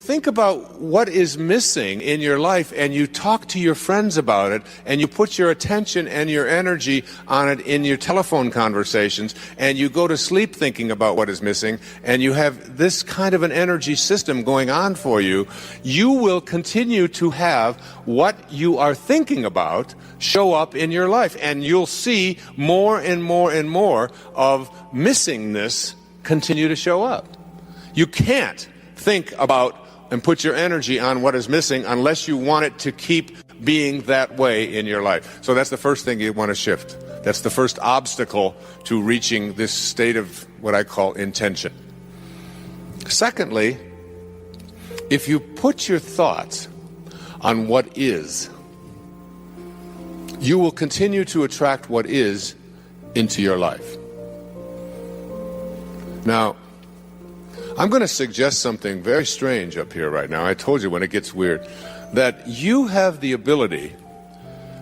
Think about what is missing in your life, and you talk to your friends about it, and you put your attention and your energy on it in your telephone conversations, and you go to sleep thinking about what is missing, and you have this kind of an energy system going on for you. You will continue to have what you are thinking about show up in your life, and you'll see more and more and more of missingness continue to show up. You can't think about and put your energy on what is missing unless you want it to keep being that way in your life. So that's the first thing you want to shift. That's the first obstacle to reaching this state of what I call intention. Secondly, if you put your thoughts on what is, you will continue to attract what is into your life. Now, I'm going to suggest something very strange up here right now. I told you when it gets weird, that you have the ability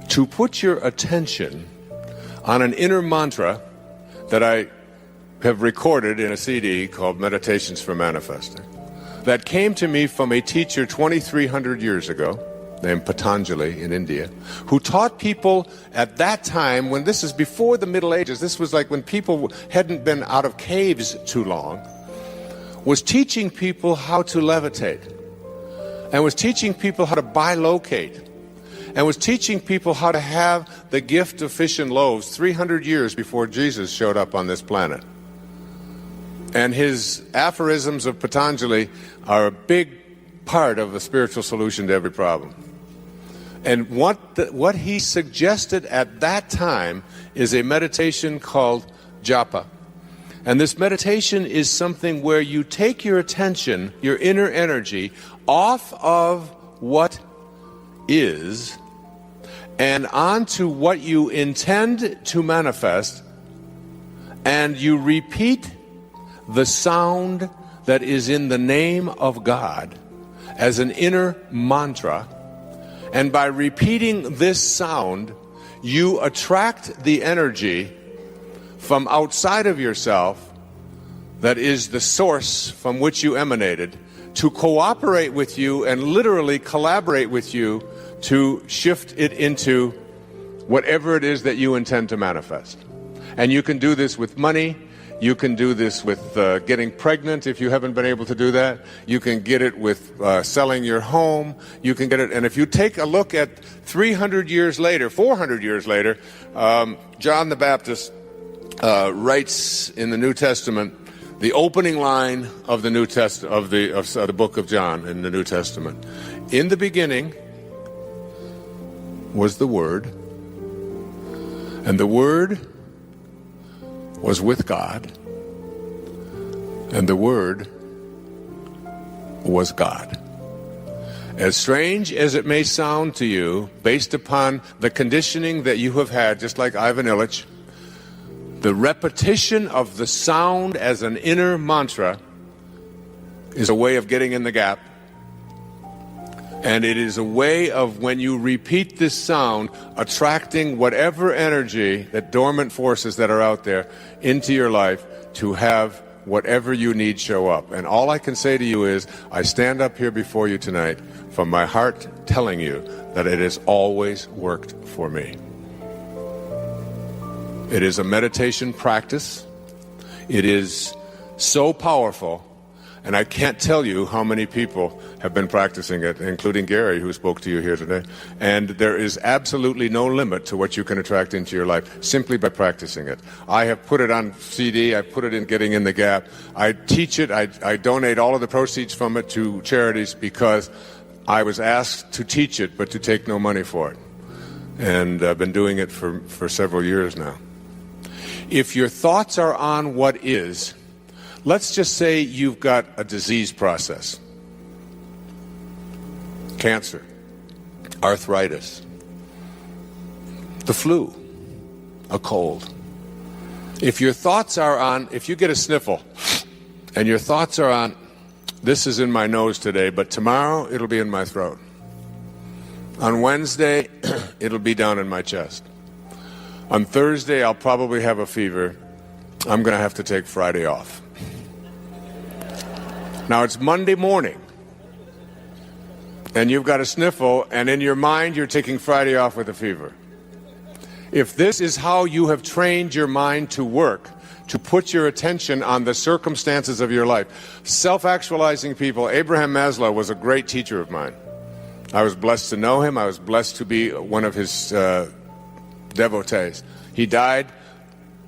to put your attention on an inner mantra that I have recorded in a CD called Meditations for Manifesting, that came to me from a teacher 2,300 years ago named Patanjali in India, who taught people at that time, when this is before the Middle Ages, this was like when people hadn't been out of caves too long, was teaching people how to levitate, and was teaching people how to bilocate, and was teaching people how to have the gift of fish and loaves 300 years before Jesus showed up on this planet. And his aphorisms of Patanjali are a big part of the spiritual solution to every problem. And what he suggested at that time is a meditation called japa. And this meditation is something where you take your attention, your inner energy, off of what is and onto what you intend to manifest, and you repeat the sound that is in the name of God as an inner mantra. And by repeating this sound, you attract the energy from outside of yourself, that is the source from which you emanated, to cooperate with you and literally collaborate with you to shift it into whatever it is that you intend to manifest. And you can do this with money. You can do this with getting pregnant if you haven't been able to do that. You can get it with selling your home. You can get it, and if you take a look at 300 years later, 400 years later, John the Baptist writes in the New Testament, the opening line of the New Testament of the book of John in the New Testament. In the beginning was the Word, and the Word was with God, and the Word was God. As strange as it may sound to you, based upon the conditioning that you have had, just like Ivan Illich, the repetition of the sound as an inner mantra is a way of getting in the gap. And it is a way of, when you repeat this sound, attracting whatever energy, that dormant forces that are out there, into your life to have whatever you need show up. And all I can say to you is, I stand up here before you tonight from my heart telling you that it has always worked for me. It is a meditation practice. It is so powerful, and I can't tell you how many people have been practicing it, including Gary, who spoke to you here today. And there is absolutely no limit to what you can attract into your life simply by practicing it. I have put it on CD. I put it in Getting in the Gap. I teach it. I donate all of the proceeds from it to charities because I was asked to teach it, but to take no money for it. And I've been doing it for several years now. If your thoughts are on what is, let's just say you've got a disease process. Cancer, arthritis, the flu, a cold. If your thoughts are on, if you get a sniffle, and your thoughts are on, this is in my nose today, but tomorrow it'll be in my throat. On Wednesday, it'll be down in my chest. On Thursday, I'll probably have a fever. I'm going to have to take Friday off. Now, it's Monday morning, and you've got a sniffle, and in your mind you're taking Friday off with a fever. If this is how you have trained your mind to work, to put your attention on the circumstances of your life, self-actualizing people, Abraham Maslow was a great teacher of mine. I was blessed to know him. I was blessed to be one of his devotees. He died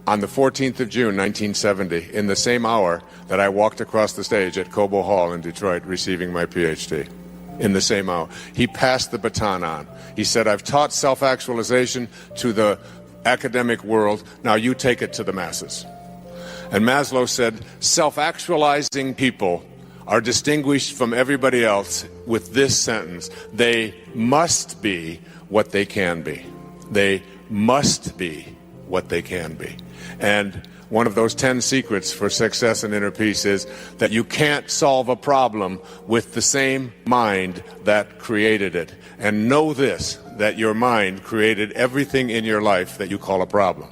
on the 14th of June, 1970, in the same hour that I walked across the stage at Cobo Hall in Detroit receiving my PhD. In the same hour. He passed the baton on. He said, I've taught self-actualization to the academic world. Now you take it to the masses. And Maslow said, self-actualizing people are distinguished from everybody else with this sentence: they must be what they can be. They must be what they can be. And one of those 10 secrets for success and inner peace is that you can't solve a problem with the same mind that created it. And know this, that your mind created everything in your life that you call a problem.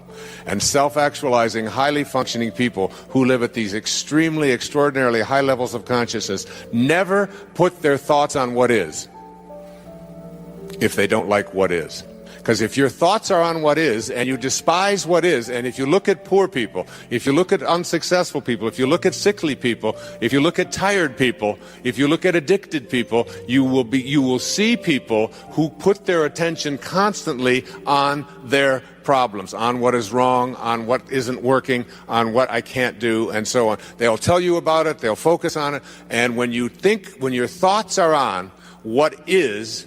And self-actualizing, highly functioning people who live at these extremely, extraordinarily high levels of consciousness never put their thoughts on what is if they don't like what is. Because if your thoughts are on what is, and you despise what is, and if you look at poor people, if you look at unsuccessful people, if you look at sickly people, if you look at tired people, if you look at addicted people, you will see people who put their attention constantly on their problems, on what is wrong, on what isn't working, on what I can't do, and so on. They'll tell you about it, they'll focus on it, and when your thoughts are on what is,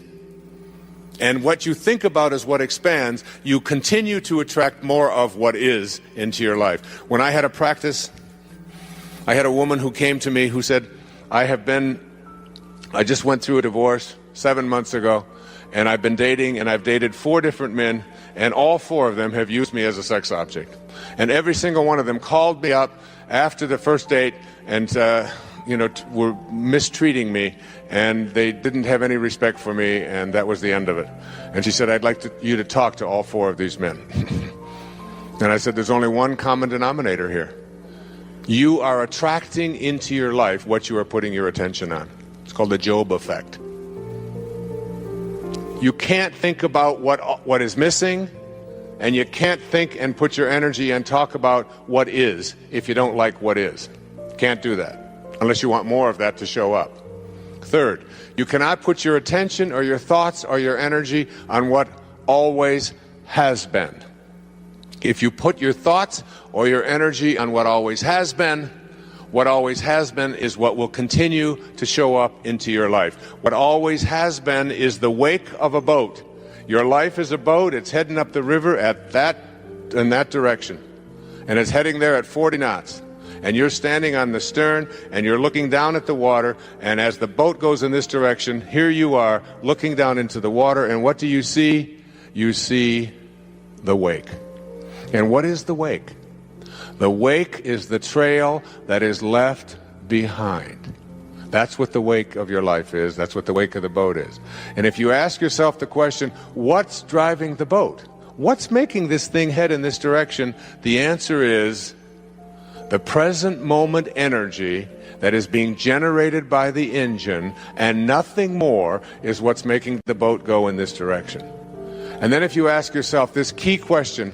and what you think about is what expands, you continue to attract more of what is into your life. When I had a practice, I had a woman who came to me who said, I just went through a divorce 7 months ago, and I've been dating, and I've dated 4 different men, and all 4 of them have used me as a sex object. And every single one of them called me up after the first date and were mistreating me, and they didn't have any respect for me, and that was the end of it. And she said, I'd like you to talk to all 4 of these men. And I said, there's only one common denominator here. You are attracting into your life what you are putting your attention on. It's called the Job effect. You can't think about what is missing, and you can't think and put your energy and talk about what is if you don't like what is. Can't do that unless you want more of that to show up. Third, you cannot put your attention or your thoughts or your energy on what always has been. If you put your thoughts or your energy on what always has been is what will continue to show up into your life. What always has been is the wake of a boat. Your life is a boat. It's heading up the river in that direction. And it's heading there at 40 knots. And you're standing on the stern, and you're looking down at the water, and as the boat goes in this direction, here you are looking down into the water, and what do you see? You see the wake. And what is the wake? The wake is the trail that is left behind. That's what the wake of your life is. That's what the wake of the boat is. And if you ask yourself the question, what's driving the boat? What's making this thing head in this direction? The answer is the present moment energy that is being generated by the engine, and nothing more is what's making the boat go in this direction. And then if you ask yourself this key question,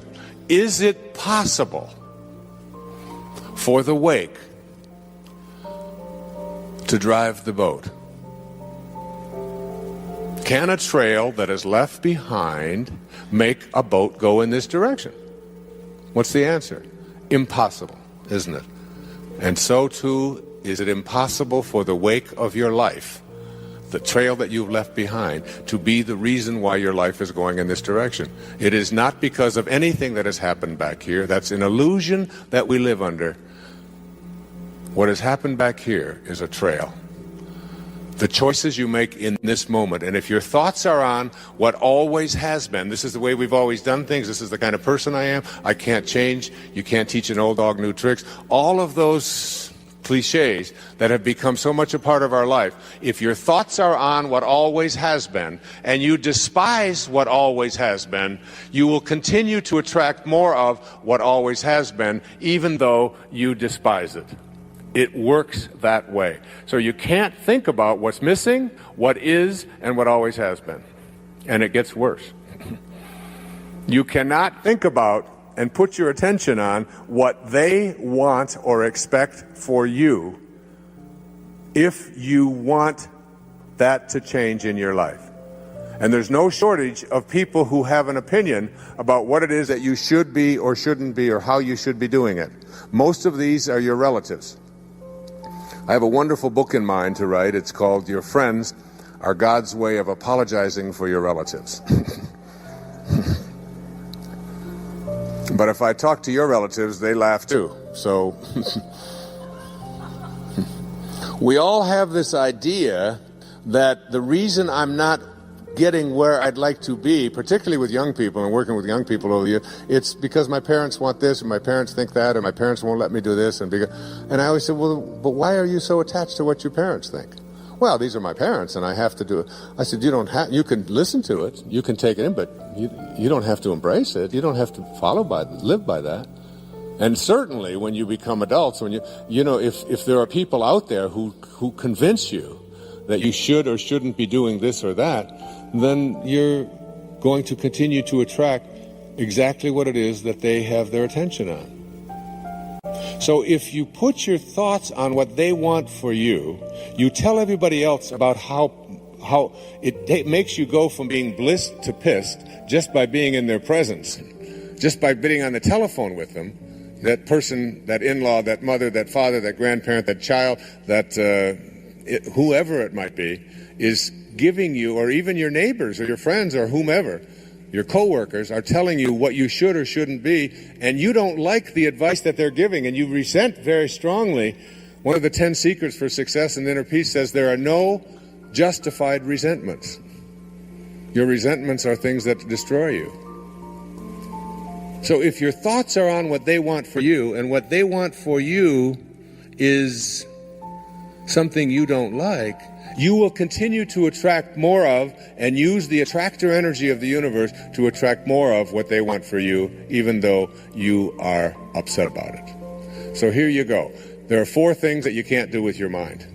is it possible for the wake to drive the boat? Can a trail that is left behind make a boat go in this direction? What's the answer? Impossible, isn't it? And so too is it impossible for the wake of your life, the trail that you've left behind, to be the reason why your life is going in this direction. It is not because of anything that has happened back here. That's an illusion that we live under. What has happened back here is a trail. The choices you make in this moment, and if your thoughts are on what always has been, this is the way we've always done things, this is the kind of person I am, I can't change, you can't teach an old dog new tricks, all of those cliches that have become so much a part of our life, if your thoughts are on what always has been, and you despise what always has been, you will continue to attract more of what always has been, even though you despise it. It works that way. So you can't think about what's missing, what is, and what always has been. And it gets worse. You cannot think about and put your attention on what they want or expect for you if you want that to change in your life. And there's no shortage of people who have an opinion about what it is that you should be or shouldn't be or how you should be doing it. Most of these are your relatives. I have a wonderful book in mind to write. It's called Your Friends Are God's Way of Apologizing for Your Relatives. But if I talk to your relatives, they laugh too. So we all have this idea that the reason I'm not getting where I'd like to be, particularly with young people and working with young people over the years, it's because my parents want this, and my parents think that, and my parents won't let me do this. And I always said, well, but why are you so attached to what your parents think? Well, these are my parents, and I have to do it. I said, you can listen to it, you can take it in, but you don't have to embrace it. You don't have to live by that. And certainly when you become adults, when if there are people out there who convince you that you should or shouldn't be doing this or that, then you're going to continue to attract exactly what it is that they have their attention on. So if you put your thoughts on what they want for you, you tell everybody else about how it makes you go from being blissed to pissed just by being in their presence, just by being on the telephone with them. That person, that in-law, that mother, that father, that grandparent, that child, that whoever it might be, is giving you, or even your neighbors or your friends or whomever, your coworkers are telling you what you should or shouldn't be, and you don't like the advice that they're giving, and you resent very strongly. One of the 10 secrets for success and inner peace says there are no justified resentments. Your resentments are things that destroy you. So if your thoughts are on what they want for you, and what they want for you is something you don't like, you will continue to attract more of and use the attractor energy of the universe to attract more of what they want for you, even though you are upset about it. So here you go. There are 4 things that you can't do with your mind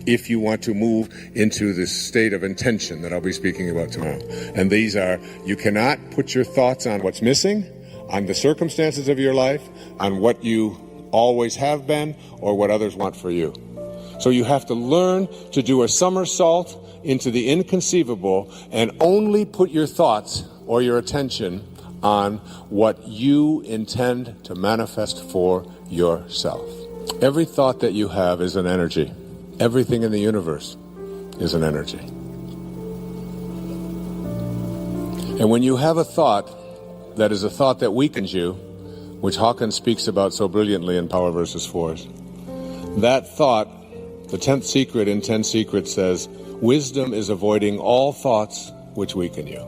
if you want to move into this state of intention that I'll be speaking about tomorrow. And these are, you cannot put your thoughts on what's missing, on the circumstances of your life, on what you always have been, or what others want for you. So you have to learn to do a somersault into the inconceivable and only put your thoughts or your attention on what you intend to manifest for yourself. Every thought that you have is an energy. Everything in the universe is an energy. And when you have a thought that is a thought that weakens you, which Hawkins speaks about so brilliantly in Power versus Force, that thought, the 10th secret in 10 Secrets says, wisdom is avoiding all thoughts which weaken you.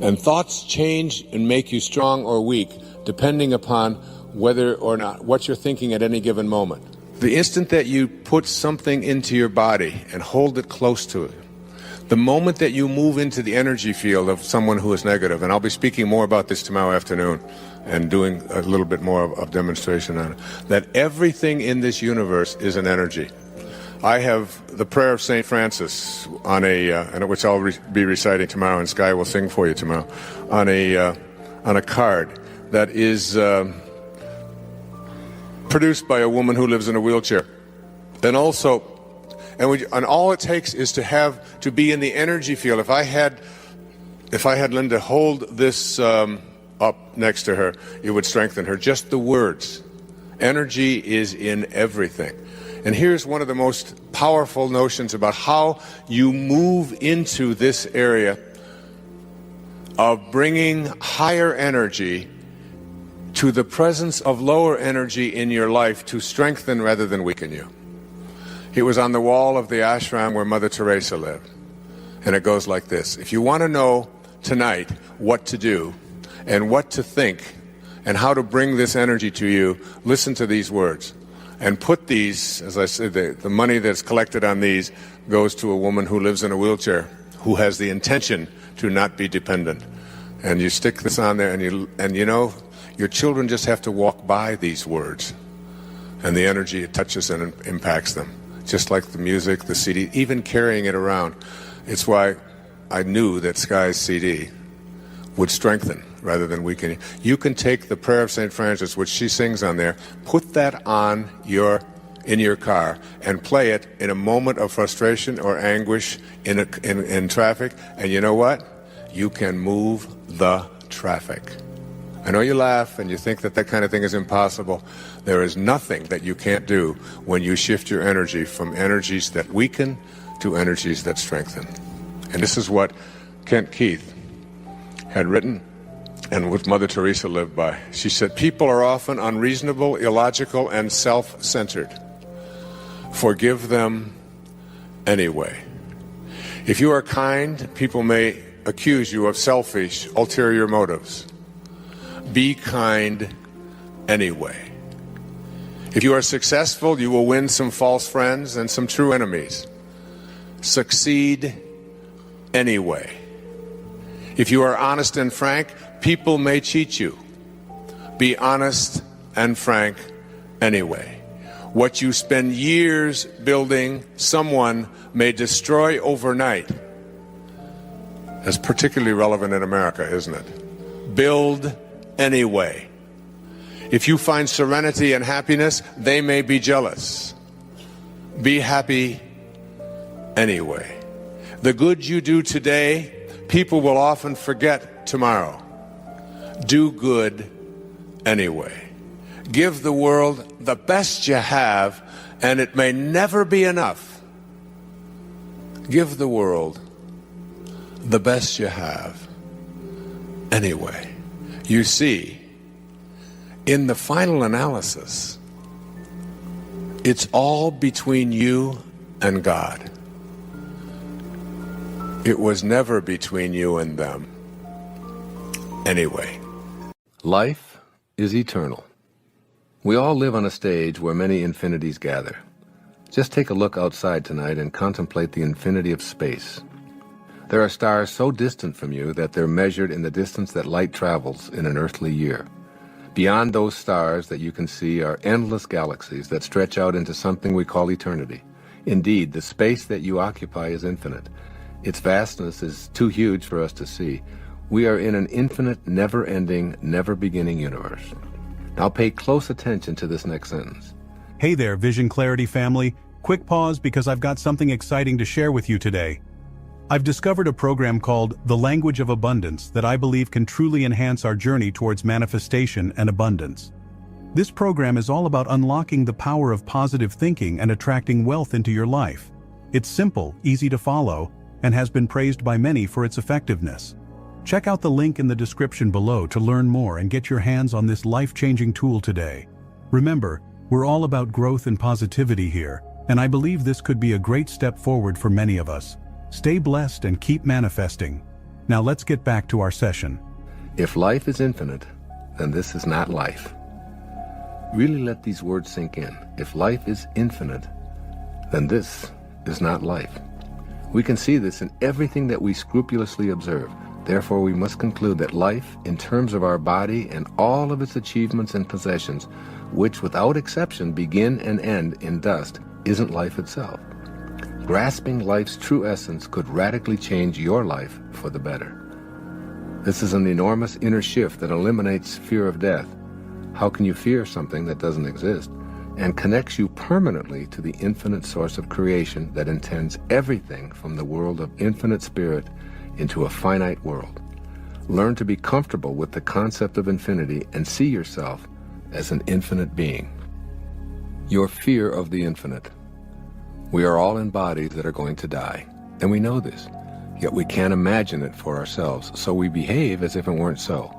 And thoughts change and make you strong or weak depending upon whether or not what you're thinking at any given moment. The instant that you put something into your body and hold it close to it, the moment that you move into the energy field of someone who is negative, and I'll be speaking more about this tomorrow afternoon and doing a little bit more of demonstration on it, that everything in this universe is an energy. I have the prayer of St. Francis on which I'll be reciting tomorrow, and Sky will sing for you tomorrow, on a card that is produced by a woman who lives in a wheelchair. And also, and all it takes is to be in the energy field. If I had Linda hold this up next to her, it would strengthen her. Just the words. Energy is in everything. And here's one of the most powerful notions about how you move into this area of bringing higher energy to the presence of lower energy in your life to strengthen rather than weaken you. It was on the wall of the ashram where Mother Teresa lived. And it goes like this. If you want to know tonight what to do and what to think and how to bring this energy to you, listen to these words. And put these, as I said, the money that's collected on these goes to a woman who lives in a wheelchair, who has the intention to not be dependent. And you stick this on there, and you know, your children just have to walk by these words. and the energy it touches and impacts them. Just like the music, the CD, even carrying it around. It's why I knew that Sky's CD would strengthen rather than weaken. You can take the Prayer of St. Francis, which she sings on there, put that on in your car and play it in a moment of frustration or anguish in traffic, and you know what? You can move the traffic. I know you laugh and you think that kind of thing is impossible. There is nothing that you can't do when you shift your energy from energies that weaken to energies that strengthen. And this is what Kent Keith had written and what Mother Teresa lived by. She said, people are often unreasonable, illogical, and self-centered. Forgive them anyway. If you are kind, people may accuse you of selfish, ulterior motives. Be kind anyway. If you are successful, you will win some false friends and some true enemies. Succeed anyway. If you are honest and frank, people may cheat you. Be honest and frank anyway. What you spend years building, someone may destroy overnight. That's particularly relevant in America, isn't it? Build anyway. If you find serenity and happiness, they may be jealous. Be happy anyway. The good you do today, people will often forget tomorrow. Do good anyway. Give the world the best you have, and it may never be enough. Give the world the best you have anyway. You see, in the final analysis, it's all between you and God. It was never between you and them anyway. Life is eternal. We all live on a stage where many infinities gather. Just take a look outside tonight and contemplate the infinity of space. There are stars so distant from you that they're measured in the distance that light travels in an earthly year. Beyond those stars that you can see are endless galaxies that stretch out into something we call eternity. Indeed, the space that you occupy is infinite. Its vastness is too huge for us to see. We are in an infinite, never-ending, never-beginning universe. Now pay close attention to this next sentence. Hey there, Vision Clarity family. Quick pause because I've got something exciting to share with you today. I've discovered a program called The Language of Abundance that I believe can truly enhance our journey towards manifestation and abundance. This program is all about unlocking the power of positive thinking and attracting wealth into your life. It's simple, easy to follow, and has been praised by many for its effectiveness. Check out the link in the description below to learn more and get your hands on this life-changing tool today. Remember, we're all about growth and positivity here, and I believe this could be a great step forward for many of us. Stay blessed and keep manifesting. Now let's get back to our session. If life is infinite, then this is not life. Really let these words sink in. If life is infinite, then this is not life. We can see this in everything that we scrupulously observe. Therefore, we must conclude that life, in terms of our body and all of its achievements and possessions, which without exception begin and end in dust, isn't life itself. Grasping life's true essence could radically change your life for the better. This is an enormous inner shift that eliminates fear of death. How can you fear something that doesn't exist? And connects you permanently to the infinite source of creation that intends everything from the world of infinite spirit into a finite world. Learn to be comfortable with the concept of infinity and see yourself as an infinite being. Your fear of the infinite. We are all in bodies that are going to die, and we know this, yet we can't imagine it for ourselves, so we behave as if it weren't so.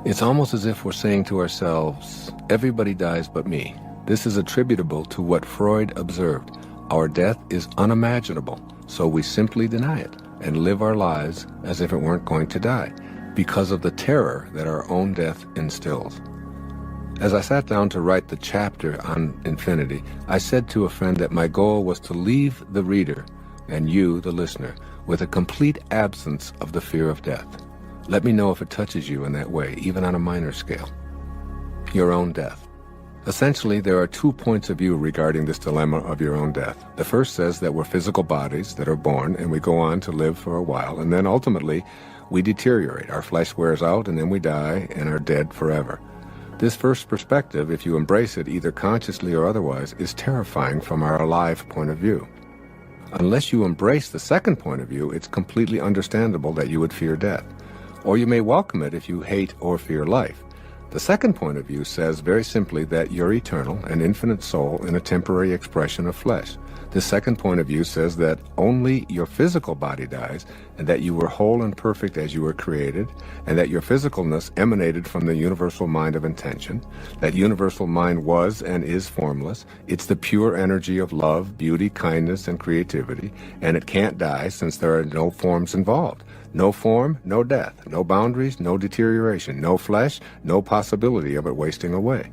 It's almost as if we're saying to ourselves, everybody dies but me. This is attributable to what Freud observed. Our death is unimaginable, so we simply deny it and live our lives as if it weren't going to die, because of the terror that our own death instills. As I sat down to write the chapter on infinity, I said to a friend that my goal was to leave the reader, and you, the listener, with a complete absence of the fear of death. Let me know if it touches you in that way, even on a minor scale. Your own death. Essentially, there are 2 points of view regarding this dilemma of your own death. The first says that we're physical bodies that are born and we go on to live for a while, and then ultimately we deteriorate. Our flesh wears out and then we die and are dead forever. This first perspective, if you embrace it either consciously or otherwise, is terrifying from our alive point of view. Unless you embrace the second point of view, it's completely understandable that you would fear death. Or you may welcome it if you hate or fear life. The second point of view says very simply that you're eternal, an infinite soul in a temporary expression of flesh. The second point of view says that only your physical body dies, and that you were whole and perfect as you were created, and that your physicalness emanated from the universal mind of intention. That universal mind was and is formless. It's the pure energy of love, beauty, kindness, and creativity, and it can't die since there are no forms involved. No form, no death, no boundaries, no deterioration, no flesh, no possibility of it wasting away.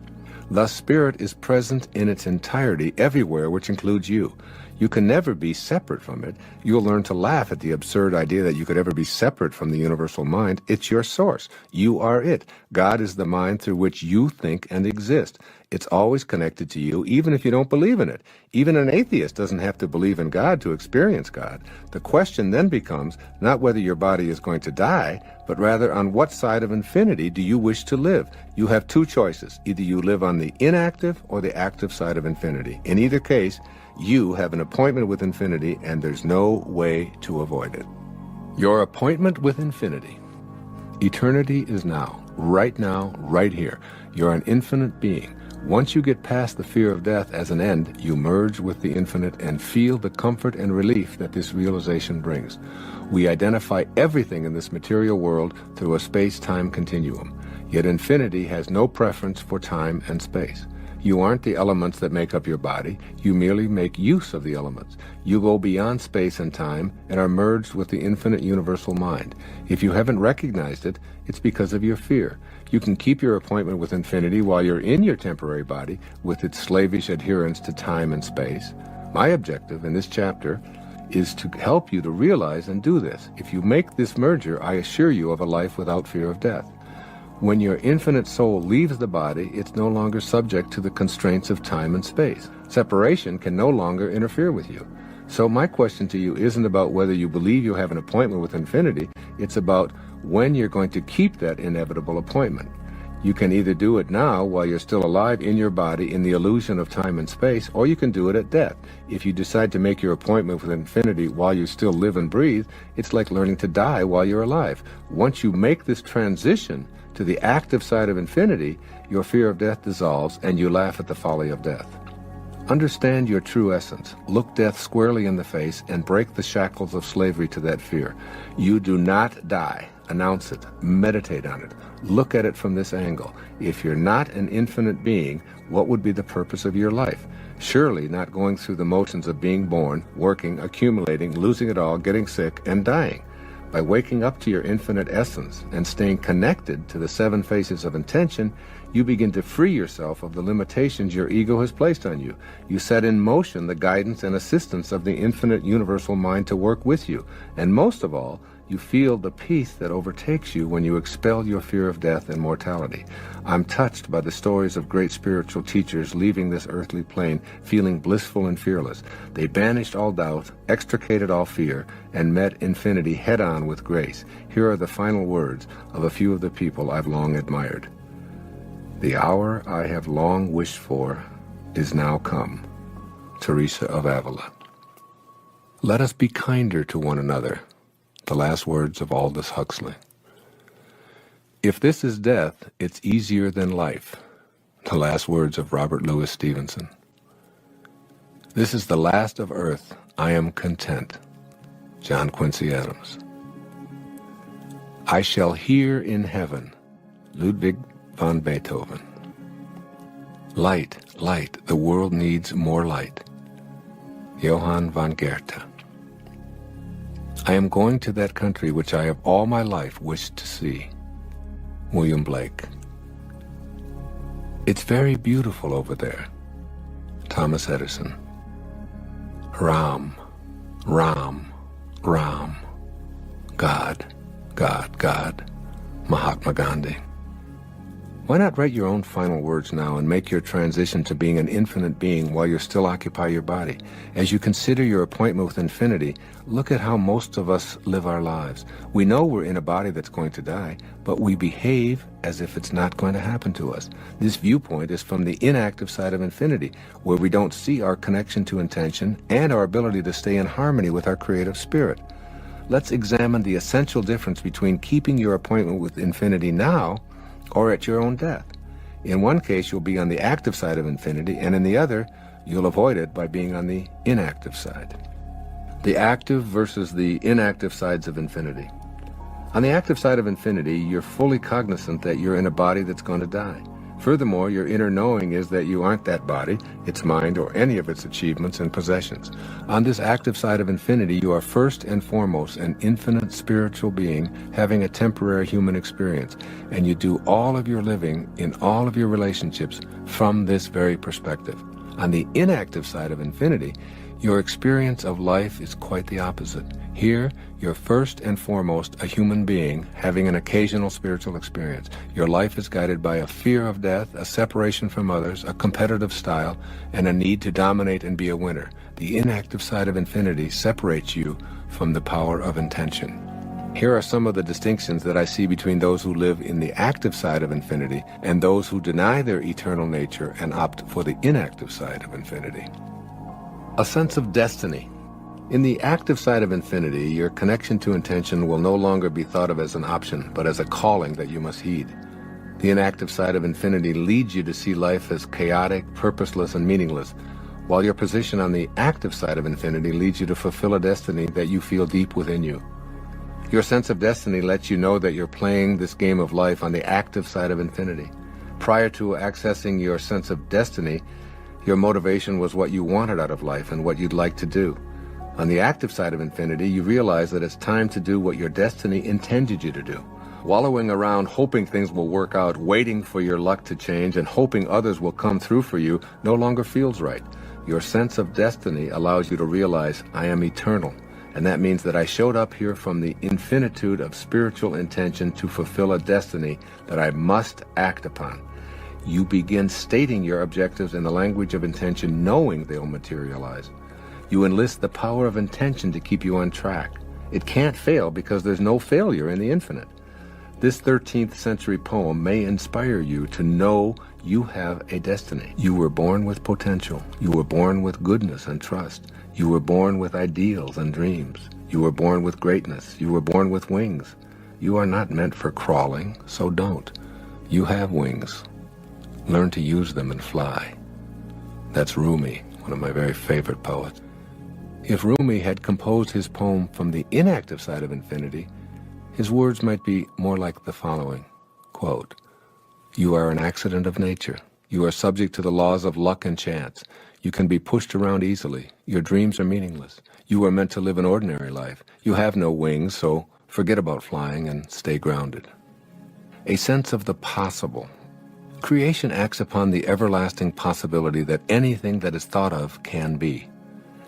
Thus, spirit is present in its entirety everywhere, which includes you. You can never be separate from it. You'll learn to laugh at the absurd idea that you could ever be separate from the universal mind. It's your source. You are it. God is the mind through which you think and exist. It's always connected to you, even if you don't believe in it. Even an atheist doesn't have to believe in God to experience God. The question then becomes not whether your body is going to die, but rather on what side of infinity do you wish to live? You have 2 choices. Either you live on the inactive or the active side of infinity. In either case, you have an appointment with infinity, and there's no way to avoid it. Your appointment with infinity. Eternity is now, right here. You're an infinite being. Once you get past the fear of death as an end, you merge with the infinite and feel the comfort and relief that this realization brings. We identify everything in this material world through a space-time continuum. Yet infinity has no preference for time and space. You aren't the elements that make up your body. You merely make use of the elements. You go beyond space and time and are merged with the infinite universal mind. If you haven't recognized it, it's because of your fear. You can keep your appointment with infinity while you're in your temporary body with its slavish adherence to time and space. My objective in this chapter is to help you to realize and do this. If you make this merger, I assure you of a life without fear of death. When your infinite soul leaves the body, it's no longer subject to the constraints of time and space. Separation can no longer interfere with you. So my question to you isn't about whether you believe you have an appointment with infinity. It's about when you're going to keep that inevitable appointment. You can either do it now while you're still alive in your body in the illusion of time and space, or you can do it at death. If you decide to make your appointment with infinity while you still live and breathe, it's like learning to die while you're alive. Once you make this transition to the active side of infinity, your fear of death dissolves and you laugh at the folly of death. Understand your true essence. Look death squarely in the face and break the shackles of slavery to that fear. You do not die. Announce it. Meditate on it. Look at it from this angle. If you're not an infinite being, what would be the purpose of your life? Surely not going through the motions of being born, working, accumulating, losing it all, getting sick, and dying. By waking up to your infinite essence and staying connected to the 7 phases of intention, you begin to free yourself of the limitations your ego has placed on you. You set in motion the guidance and assistance of the infinite universal mind to work with you. And most of all, you feel the peace that overtakes you when you expel your fear of death and mortality. I'm touched by the stories of great spiritual teachers leaving this earthly plane feeling blissful and fearless. They banished all doubt, extricated all fear, and met infinity head-on with grace. Here are the final words of a few of the people I've long admired. The hour I have long wished for is now come. Teresa of Avila. Let us be kinder to one another. The last words of Aldous Huxley. If this is death, it's easier than life. The last words of Robert Louis Stevenson. This is the last of earth. I am content. John Quincy Adams. I shall hear in heaven. Ludwig van Beethoven. Light, light, the world needs more light. Johann von Goethe. I am going to that country which I have all my life wished to see. William Blake. It's very beautiful over there. Thomas Edison. Ram, Ram, Ram. God, God, God. Mahatma Gandhi. Why not write your own final words now and make your transition to being an infinite being while you still occupy your body? As you consider your appointment with infinity, look at how most of us live our lives. We know we're in a body that's going to die, but we behave as if it's not going to happen to us. This viewpoint is from the inactive side of infinity, where we don't see our connection to intention and our ability to stay in harmony with our creative spirit. Let's examine the essential difference between keeping your appointment with infinity now or at your own death. In one case, you'll be on the active side of infinity, and in the other, you'll avoid it by being on the inactive side. The active versus the inactive sides of infinity. On the active side of infinity, you're fully cognizant that you're in a body that's going to die. Furthermore, your inner knowing is that you aren't that body, its mind, or any of its achievements and possessions. On this active side of infinity, you are first and foremost an infinite spiritual being having a temporary human experience, and you do all of your living in all of your relationships from this very perspective. On the inactive side of infinity, your experience of life is quite the opposite. Here, you're first and foremost a human being having an occasional spiritual experience. Your life is guided by a fear of death, a separation from others, a competitive style, and a need to dominate and be a winner. The inactive side of infinity separates you from the power of intention. Here are some of the distinctions that I see between those who live in the active side of infinity and those who deny their eternal nature and opt for the inactive side of infinity. A sense of destiny. In the active side of infinity, your connection to intention will no longer be thought of as an option, but as a calling that you must heed. The inactive side of infinity leads you to see life as chaotic, purposeless, and meaningless, while your position on the active side of infinity leads you to fulfill a destiny that you feel deep within you. Your sense of destiny lets you know that you're playing this game of life on the active side of infinity. Prior to accessing your sense of destiny, your motivation was what you wanted out of life and what you'd like to do. On the active side of infinity, you realize that it's time to do what your destiny intended you to do. Wallowing around hoping things will work out, waiting for your luck to change, and hoping others will come through for you no longer feels right. Your sense of destiny allows you to realize, I am eternal, and that means that I showed up here from the infinitude of spiritual intention to fulfill a destiny that I must act upon. You begin stating your objectives in the language of intention, knowing they'll materialize. You enlist the power of intention to keep you on track. It can't fail because there's no failure in the infinite. This 13th century poem may inspire you to know you have a destiny. You were born with potential. You were born with goodness and trust. You were born with ideals and dreams. You were born with greatness. You were born with wings. You are not meant for crawling, so don't. You have wings. Learn to use them and fly. That's Rumi, one of my very favorite poets. If Rumi had composed his poem from the inactive side of infinity, his words might be more like the following, quote, "You are an accident of nature. You are subject to the laws of luck and chance. You can be pushed around easily. Your dreams are meaningless. You are meant to live an ordinary life. You have no wings, so forget about flying and stay grounded." A sense of the possible. Creation acts upon the everlasting possibility that anything that is thought of can be.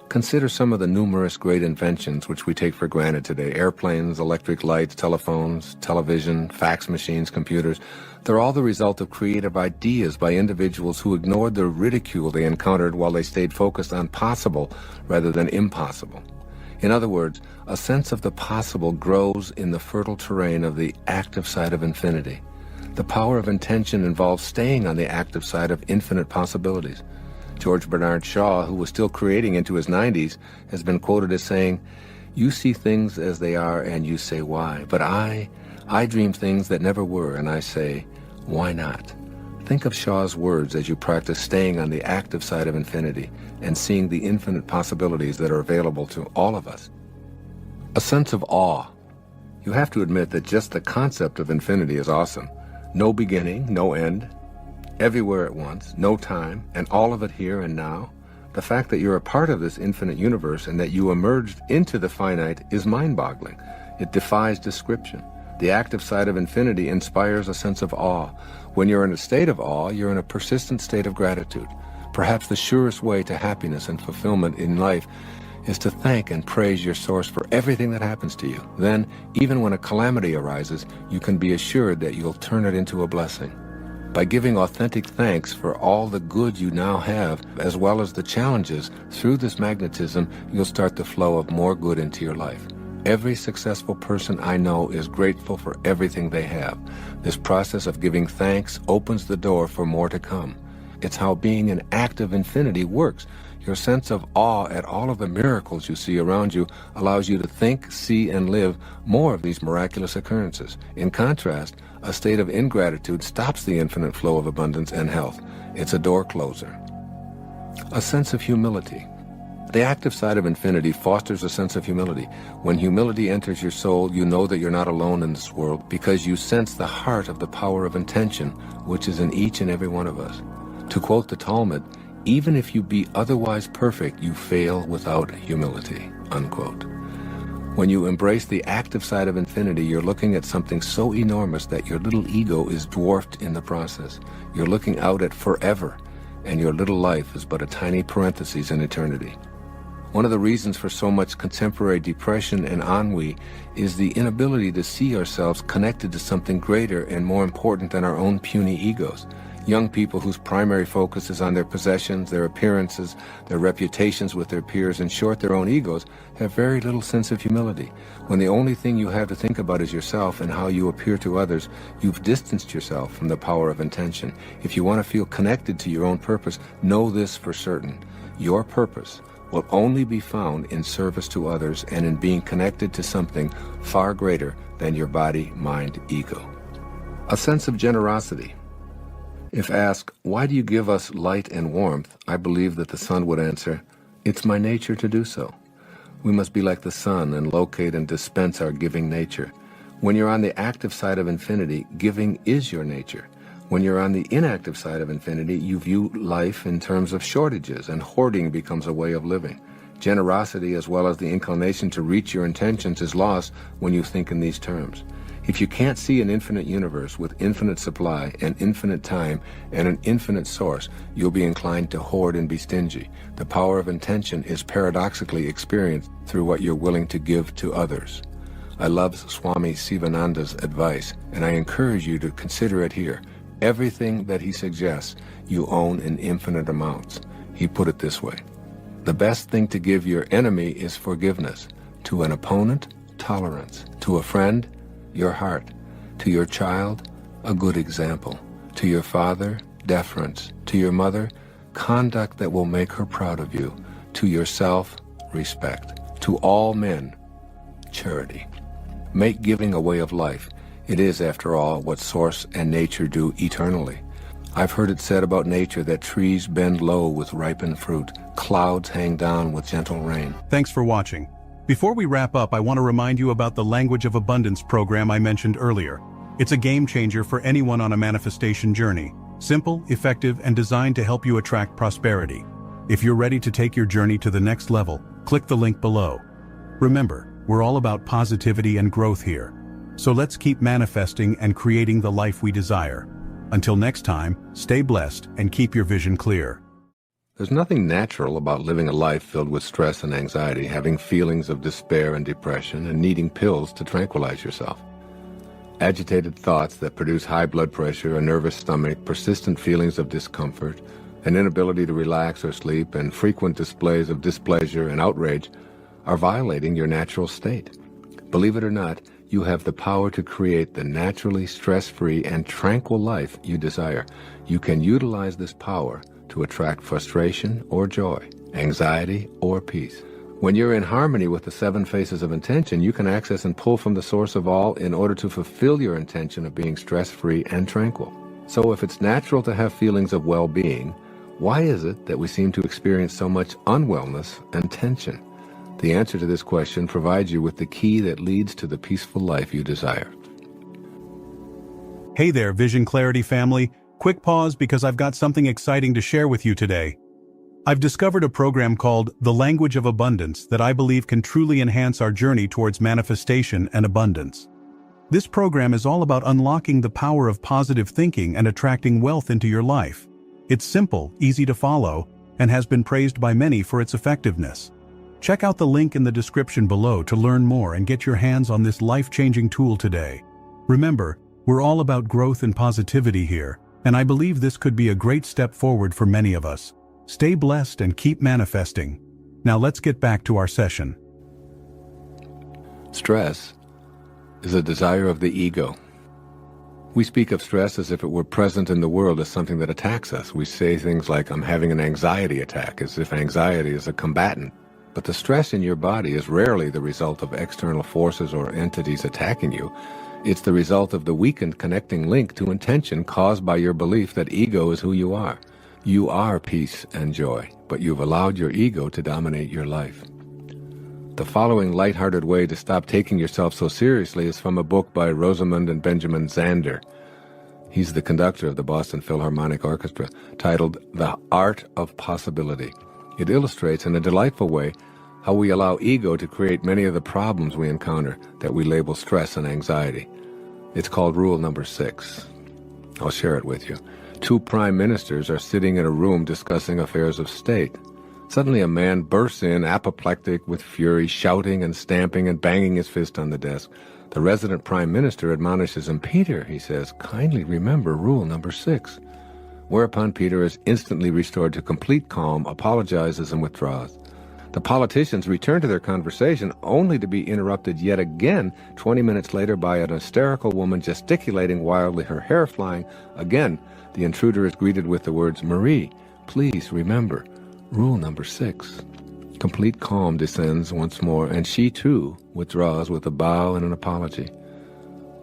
Consider some of the numerous great inventions which we take for granted today. Airplanes, electric lights, telephones, television, fax machines, computers. They're all the result of creative ideas by individuals who ignored the ridicule they encountered while they stayed focused on possible rather than impossible. In other words, a sense of the possible grows in the fertile terrain of the active side of infinity. The power of intention involves staying on the active side of infinite possibilities. George Bernard Shaw, who was still creating into his 90s, has been quoted as saying, "You see things as they are and you say why, but I dream things that never were and I say, why not?" Think of Shaw's words as you practice staying on the active side of infinity and seeing the infinite possibilities that are available to all of us. A sense of awe. You have to admit that just the concept of infinity is awesome. No beginning, no end, everywhere at once, no time, and all of it here and now. The fact that you're a part of this infinite universe and that you emerged into the finite is mind-boggling. It defies description. The active side of infinity inspires a sense of awe. When you're in a state of awe, you're in a persistent state of gratitude. Perhaps the surest way to happiness and fulfillment in life is to thank and praise your source for everything that happens to you. Then, even when a calamity arises, you can be assured that you'll turn it into a blessing. By giving authentic thanks for all the good you now have, as well as the challenges, through this magnetism, you'll start the flow of more good into your life. Every successful person I know is grateful for everything they have. This process of giving thanks opens the door for more to come. It's how being an act of infinity works. Your sense of awe at all of the miracles you see around you allows you to think, see, and live more of these miraculous occurrences. In contrast, a state of ingratitude stops the infinite flow of abundance and health. It's a door closer. A sense of humility. The active side of infinity fosters a sense of humility. When humility enters your soul, you know that you're not alone in this world because you sense the heart of the power of intention, which is in each and every one of us. To quote the Talmud, even if you be otherwise perfect, you fail without humility, unquote. When you embrace the active side of infinity, you're looking at something so enormous that your little ego is dwarfed in the process. You're looking out at forever, and your little life is but a tiny parenthesis in eternity. One of the reasons for so much contemporary depression and ennui is the inability to see ourselves connected to something greater and more important than our own puny egos. Young people whose primary focus is on their possessions, their appearances, their reputations with their peers, in short, their own egos, have very little sense of humility. When the only thing you have to think about is yourself and how you appear to others, you've distanced yourself from the power of intention. If you want to feel connected to your own purpose, know this for certain. Your purpose will only be found in service to others and in being connected to something far greater than your body, mind, ego. A sense of generosity. If asked, why do you give us light and warmth? I believe that the sun would answer, it's my nature to do so. We must be like the sun and locate and dispense our giving nature. When you're on the active side of infinity, giving is your nature. When you're on the inactive side of infinity, you view life in terms of shortages, and hoarding becomes a way of living. Generosity, as well as the inclination to reach your intentions, is lost when you think in these terms. If you can't see an infinite universe with infinite supply and infinite time and an infinite source, you'll be inclined to hoard and be stingy. The power of intention is paradoxically experienced through what you're willing to give to others. I love Swami Sivananda's advice, and I encourage you to consider it here. Everything that he suggests, you own in infinite amounts. He put it this way: the best thing to give your enemy is forgiveness. To an opponent, tolerance. To a friend, your heart. To your child, a good example. To your father, deference. To your mother, conduct that will make her proud of you. To yourself, respect. To all men, charity. Make giving a way of life. It is, after all, what source and nature do eternally. I've heard it said about nature that trees bend low with ripened fruit, clouds hang down with gentle rain. Thanks for watching. Before we wrap up, I want to remind you about the Language of Abundance program I mentioned earlier. It's a game changer for anyone on a manifestation journey. Simple, effective, and designed to help you attract prosperity. If you're ready to take your journey to the next level, click the link below. Remember, we're all about positivity and growth here. So let's keep manifesting and creating the life we desire. Until next time, stay blessed and keep your vision clear. There's nothing natural about living a life filled with stress and anxiety, having feelings of despair and depression, and needing pills to tranquilize yourself. Agitated thoughts that produce high blood pressure, a nervous stomach, persistent feelings of discomfort, an inability to relax or sleep, and frequent displays of displeasure and outrage are violating your natural state. Believe it or not, you have the power to create the naturally stress-free and tranquil life you desire. You can utilize this power to attract frustration or joy, anxiety or peace. When you're in harmony with the 7 faces of intention, you can access and pull from the source of all in order to fulfill your intention of being stress-free and tranquil. So if it's natural to have feelings of well-being, why is it that we seem to experience so much unwellness and tension? The answer to this question provides you with the key that leads to the peaceful life you desire. Hey there, Vision Clarity family. Quick pause because I've got something exciting to share with you today. I've discovered a program called The Language of Abundance that I believe can truly enhance our journey towards manifestation and abundance. This program is all about unlocking the power of positive thinking and attracting wealth into your life. It's simple, easy to follow, and has been praised by many for its effectiveness. Check out the link in the description below to learn more and get your hands on this life-changing tool today. Remember, we're all about growth and positivity here, And I believe this could be a great step forward for many of us. Stay blessed and keep manifesting. Now let's get back to our session. Stress is a desire of the ego. We speak of stress as if it were present in the world as something that attacks us. We say things like, I'm having an anxiety attack, as if anxiety is a combatant. But the stress in your body is rarely the result of external forces or entities attacking you. It's the result of the weakened connecting link to intention caused by your belief that ego is who you are. You are peace and joy, but you've allowed your ego to dominate your life. The following lighthearted way to stop taking yourself so seriously is from a book by Rosamund and Benjamin Zander. He's the conductor of the Boston Philharmonic Orchestra, titled The Art of Possibility. It illustrates in a delightful way how we allow ego to create many of the problems we encounter that we label stress and anxiety. It's called Rule Number 6. I'll share it with you. 2 prime ministers are sitting in a room discussing affairs of state. Suddenly a man bursts in, apoplectic with fury, shouting and stamping and banging his fist on the desk. The resident prime minister admonishes him. Peter, he says, kindly remember Rule Number 6. Whereupon Peter is instantly restored to complete calm, apologizes and withdraws. The politicians return to their conversation only to be interrupted yet again 20 minutes later by an hysterical woman gesticulating wildly, her hair flying. Again, the intruder is greeted with the words, Marie, please remember Rule Number 6. Complete calm descends once more, and she too withdraws with a bow and an apology.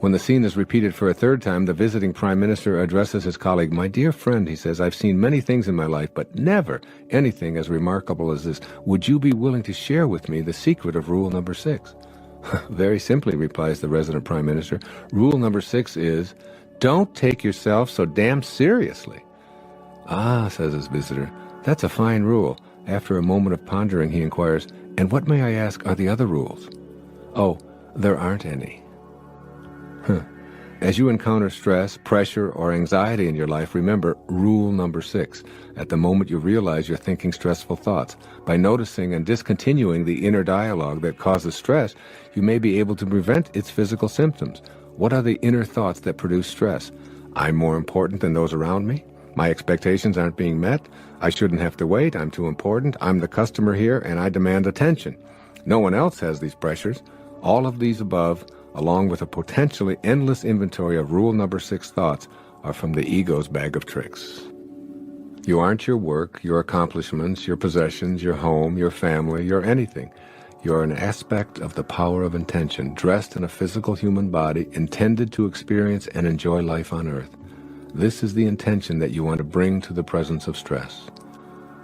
When the scene is repeated for a third time, the visiting prime minister addresses his colleague. My dear friend, he says, I've seen many things in my life, but never anything as remarkable as this. Would you be willing to share with me the secret of Rule Number 6? Very simply, replies the resident prime minister. Rule Number 6 is, don't take yourself so damn seriously. Ah, says his visitor, that's a fine rule. After a moment of pondering, he inquires, and what, may I ask, are the other rules? Oh, there aren't any. As you encounter stress, pressure, or anxiety in your life, remember Rule Number 6. At the moment you realize you're thinking stressful thoughts. By noticing and discontinuing the inner dialogue that causes stress, you may be able to prevent its physical symptoms. What are the inner thoughts that produce stress? I'm more important than those around me. My expectations aren't being met. I shouldn't have to wait. I'm too important. I'm the customer here, and I demand attention. No one else has these pressures. All of these above, along with a potentially endless inventory of Rule Number 6 thoughts, are from the ego's bag of tricks. You aren't your work, your accomplishments, your possessions, your home, your family, your anything. You're an aspect of the power of intention, dressed in a physical human body, intended to experience and enjoy life on earth. This is the intention that you want to bring to the presence of stress.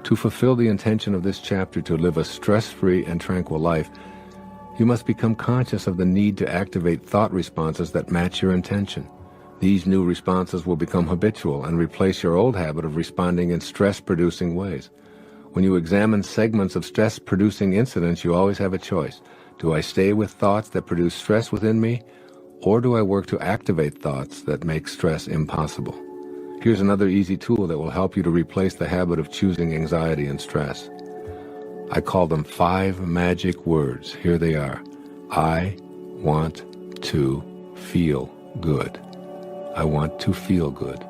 To fulfill the intention of this chapter to live a stress-free and tranquil life, you must become conscious of the need to activate thought responses that match your intention. These new responses will become habitual and replace your old habit of responding in stress-producing ways. When you examine segments of stress-producing incidents, you always have a choice. Do I stay with thoughts that produce stress within me, or do I work to activate thoughts that make stress impossible? Here's another easy tool that will help you to replace the habit of choosing anxiety and stress. I call them 5 magic words. Here they are. I want to feel good. I want to feel good.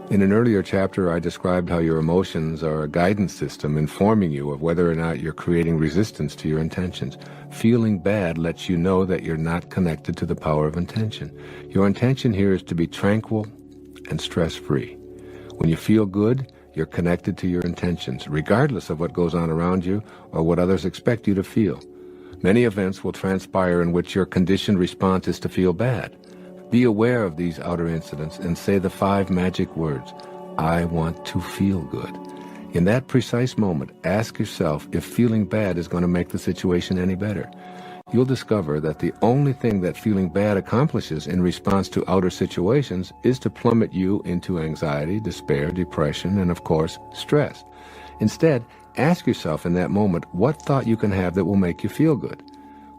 In an earlier chapter, I described how your emotions are a guidance system informing you of whether or not you're creating resistance to your intentions. Feeling bad lets you know that you're not connected to the power of intention. Your intention here is to be tranquil and stress-free. When you feel good, you're connected to your intentions, regardless of what goes on around you or what others expect you to feel. Many events will transpire in which your conditioned response is to feel bad. Be aware of these outer incidents and say the 5 magic words, I want to feel good. In that precise moment, ask yourself if feeling bad is going to make the situation any better. You'll discover that the only thing that feeling bad accomplishes in response to outer situations is to plummet you into anxiety, despair, depression, and of course, stress. Instead, ask yourself in that moment what thought you can have that will make you feel good.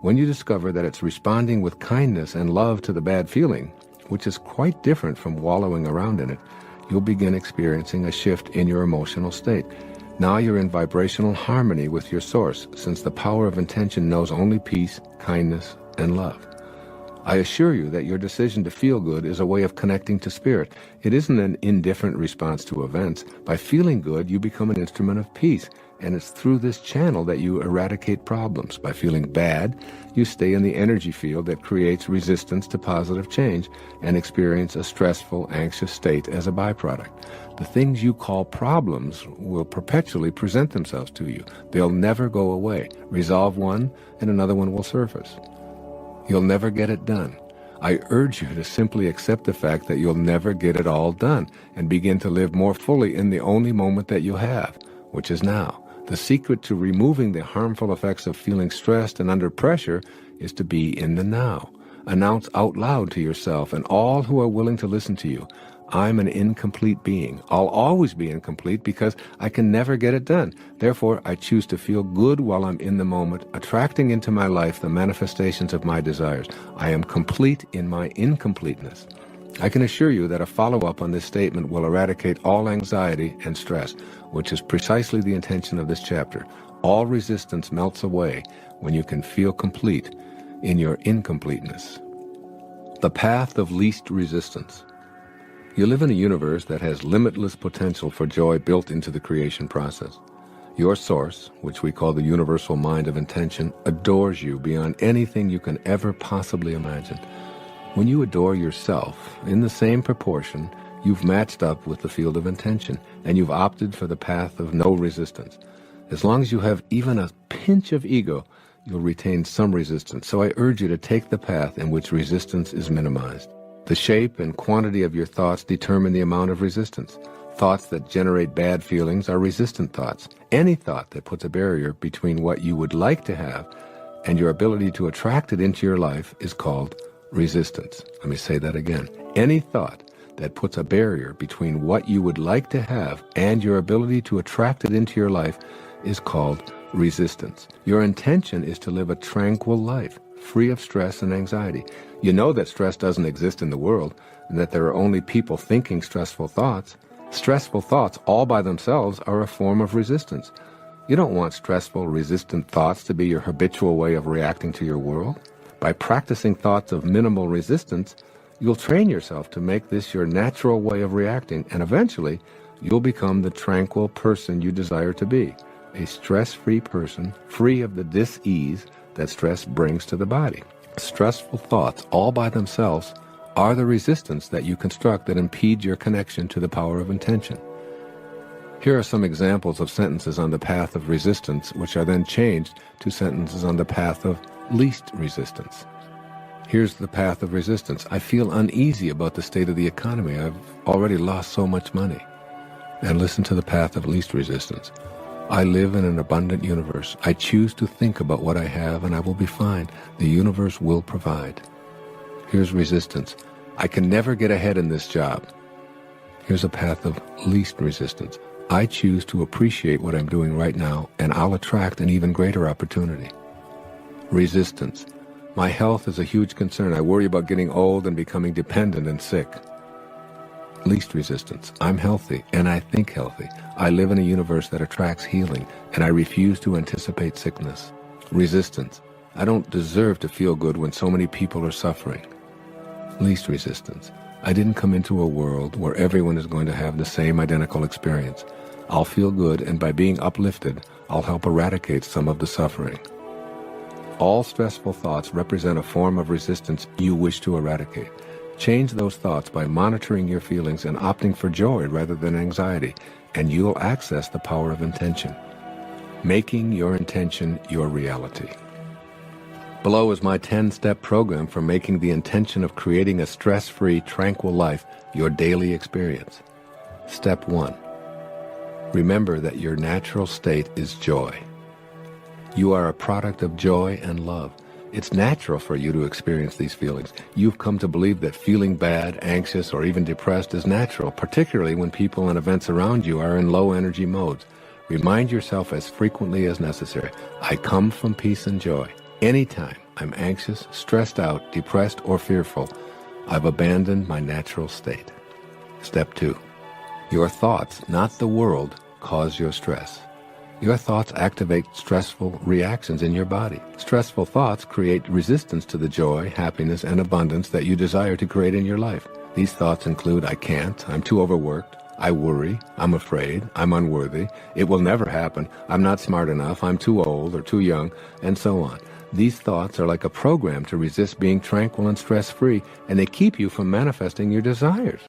When you discover that it's responding with kindness and love to the bad feeling, which is quite different from wallowing around in it, you'll begin experiencing a shift in your emotional state. Now you're in vibrational harmony with your source, since the power of intention knows only peace, kindness, and love. I assure you that your decision to feel good is a way of connecting to spirit. It isn't an indifferent response to events. By feeling good, you become an instrument of peace, and it's through this channel that you eradicate problems. By feeling bad, you stay in the energy field that creates resistance to positive change and experience a stressful, anxious state as a byproduct. The things you call problems will perpetually present themselves to you. They'll never go away. Resolve one, and another one will surface. You'll never get it done. I urge you to simply accept the fact that you'll never get it all done and begin to live more fully in the only moment that you have, which is now. The secret to removing the harmful effects of feeling stressed and under pressure is to be in the now. Announce out loud to yourself and all who are willing to listen to you, I'm an incomplete being. I'll always be incomplete because I can never get it done. Therefore, I choose to feel good while I'm in the moment, attracting into my life the manifestations of my desires. I am complete in my incompleteness. I can assure you that a follow-up on this statement will eradicate all anxiety and stress, which is precisely the intention of this chapter. All resistance melts away when you can feel complete in your incompleteness. The path of least resistance. You live in a universe that has limitless potential for joy built into the creation process. Your source, which we call the universal mind of intention, adores you beyond anything you can ever possibly imagine. When you adore yourself, in the same proportion, you've matched up with the field of intention, and you've opted for the path of no resistance. As long as you have even a pinch of ego, you'll retain some resistance. So I urge you to take the path in which resistance is minimized. The shape and quantity of your thoughts determine the amount of resistance. Thoughts that generate bad feelings are resistant thoughts. Any thought that puts a barrier between what you would like to have and your ability to attract it into your life is called resistance. Let me say that again. Any thought that puts a barrier between what you would like to have and your ability to attract it into your life is called resistance. Your intention is to live a tranquil life, free of stress and anxiety. You know that stress doesn't exist in the world, and that there are only people thinking stressful thoughts. Stressful thoughts all by themselves are a form of resistance. You don't want stressful, resistant thoughts to be your habitual way of reacting to your world. By practicing thoughts of minimal resistance, you'll train yourself to make this your natural way of reacting, and eventually, you'll become the tranquil person you desire to be, a stress-free person, free of the dis-ease that stress brings to the body. Stressful thoughts all by themselves are the resistance that you construct that impede your connection to the power of intention. Here are some examples of sentences on the path of resistance, which are then changed to sentences on the path of least resistance. Here's the path of resistance. I feel uneasy about the state of the economy. I've already lost so much money. And listen to the path of least resistance. I live in an abundant universe. I choose to think about what I have and I will be fine. The universe will provide. Here's resistance. I can never get ahead in this job. Here's a path of least resistance. I choose to appreciate what I'm doing right now, and I'll attract an even greater opportunity. Resistance. My health is a huge concern. I worry about getting old and becoming dependent and sick. Least resistance. I'm healthy, and I think healthy. I live in a universe that attracts healing, and I refuse to anticipate sickness. Resistance. I don't deserve to feel good when so many people are suffering. Least resistance. I didn't come into a world where everyone is going to have the same identical experience. I'll feel good, and by being uplifted, I'll help eradicate some of the suffering. All stressful thoughts represent a form of resistance you wish to eradicate. Change those thoughts by monitoring your feelings and opting for joy rather than anxiety, and you'll access the power of intention. Making your intention your reality. Below is my 10-step program for making the intention of creating a stress-free, tranquil life your daily experience. Step 1. Remember that your natural state is joy. You are a product of joy and love. It's natural for you to experience these feelings. You've come to believe that feeling bad, anxious, or even depressed is natural, particularly when people and events around you are in low-energy modes. Remind yourself as frequently as necessary, I come from peace and joy. Anytime I'm anxious, stressed out, depressed, or fearful, I've abandoned my natural state. Step 2. Your thoughts, not the world, cause your stress. Your thoughts activate stressful reactions in your body. Stressful thoughts create resistance to the joy, happiness, and abundance that you desire to create in your life. These thoughts include, I can't, I'm too overworked, I worry, I'm afraid, I'm unworthy, it will never happen, I'm not smart enough, I'm too old or too young, and so on. These thoughts are like a program to resist being tranquil and stress-free, and they keep you from manifesting your desires.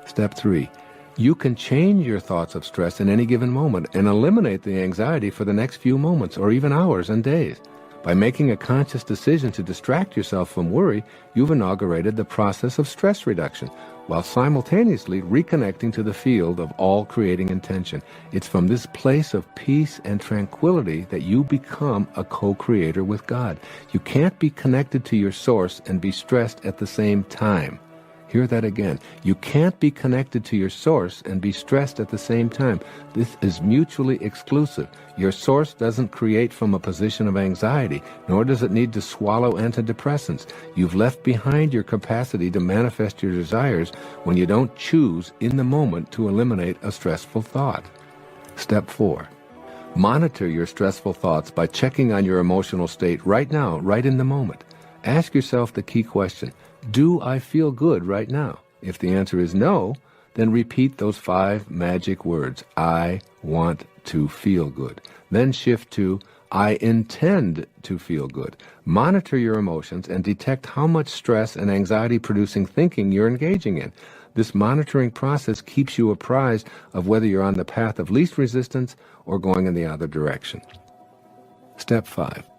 Step 3. You can change your thoughts of stress in any given moment and eliminate the anxiety for the next few moments or even hours and days. By making a conscious decision to distract yourself from worry, you've inaugurated the process of stress reduction, while simultaneously reconnecting to the field of all creating intention. It's from this place of peace and tranquility that you become a co-creator with God. You can't be connected to your source and be stressed at the same time. Hear that again. You can't be connected to your source and be stressed at the same time. This is mutually exclusive. Your source doesn't create from a position of anxiety, nor does it need to swallow antidepressants. You've left behind your capacity to manifest your desires when you don't choose in the moment to eliminate a stressful thought. Step 4. Monitor your stressful thoughts by checking on your emotional state right now, right in the moment. Ask yourself the key question. Do I feel good right now? If the answer is no, then repeat those 5 magic words. I want to feel good. Then shift to I intend to feel good. Monitor your emotions and detect how much stress and anxiety-producing thinking you're engaging in. This monitoring process keeps you apprised of whether you're on the path of least resistance or going in the other direction. Step 5.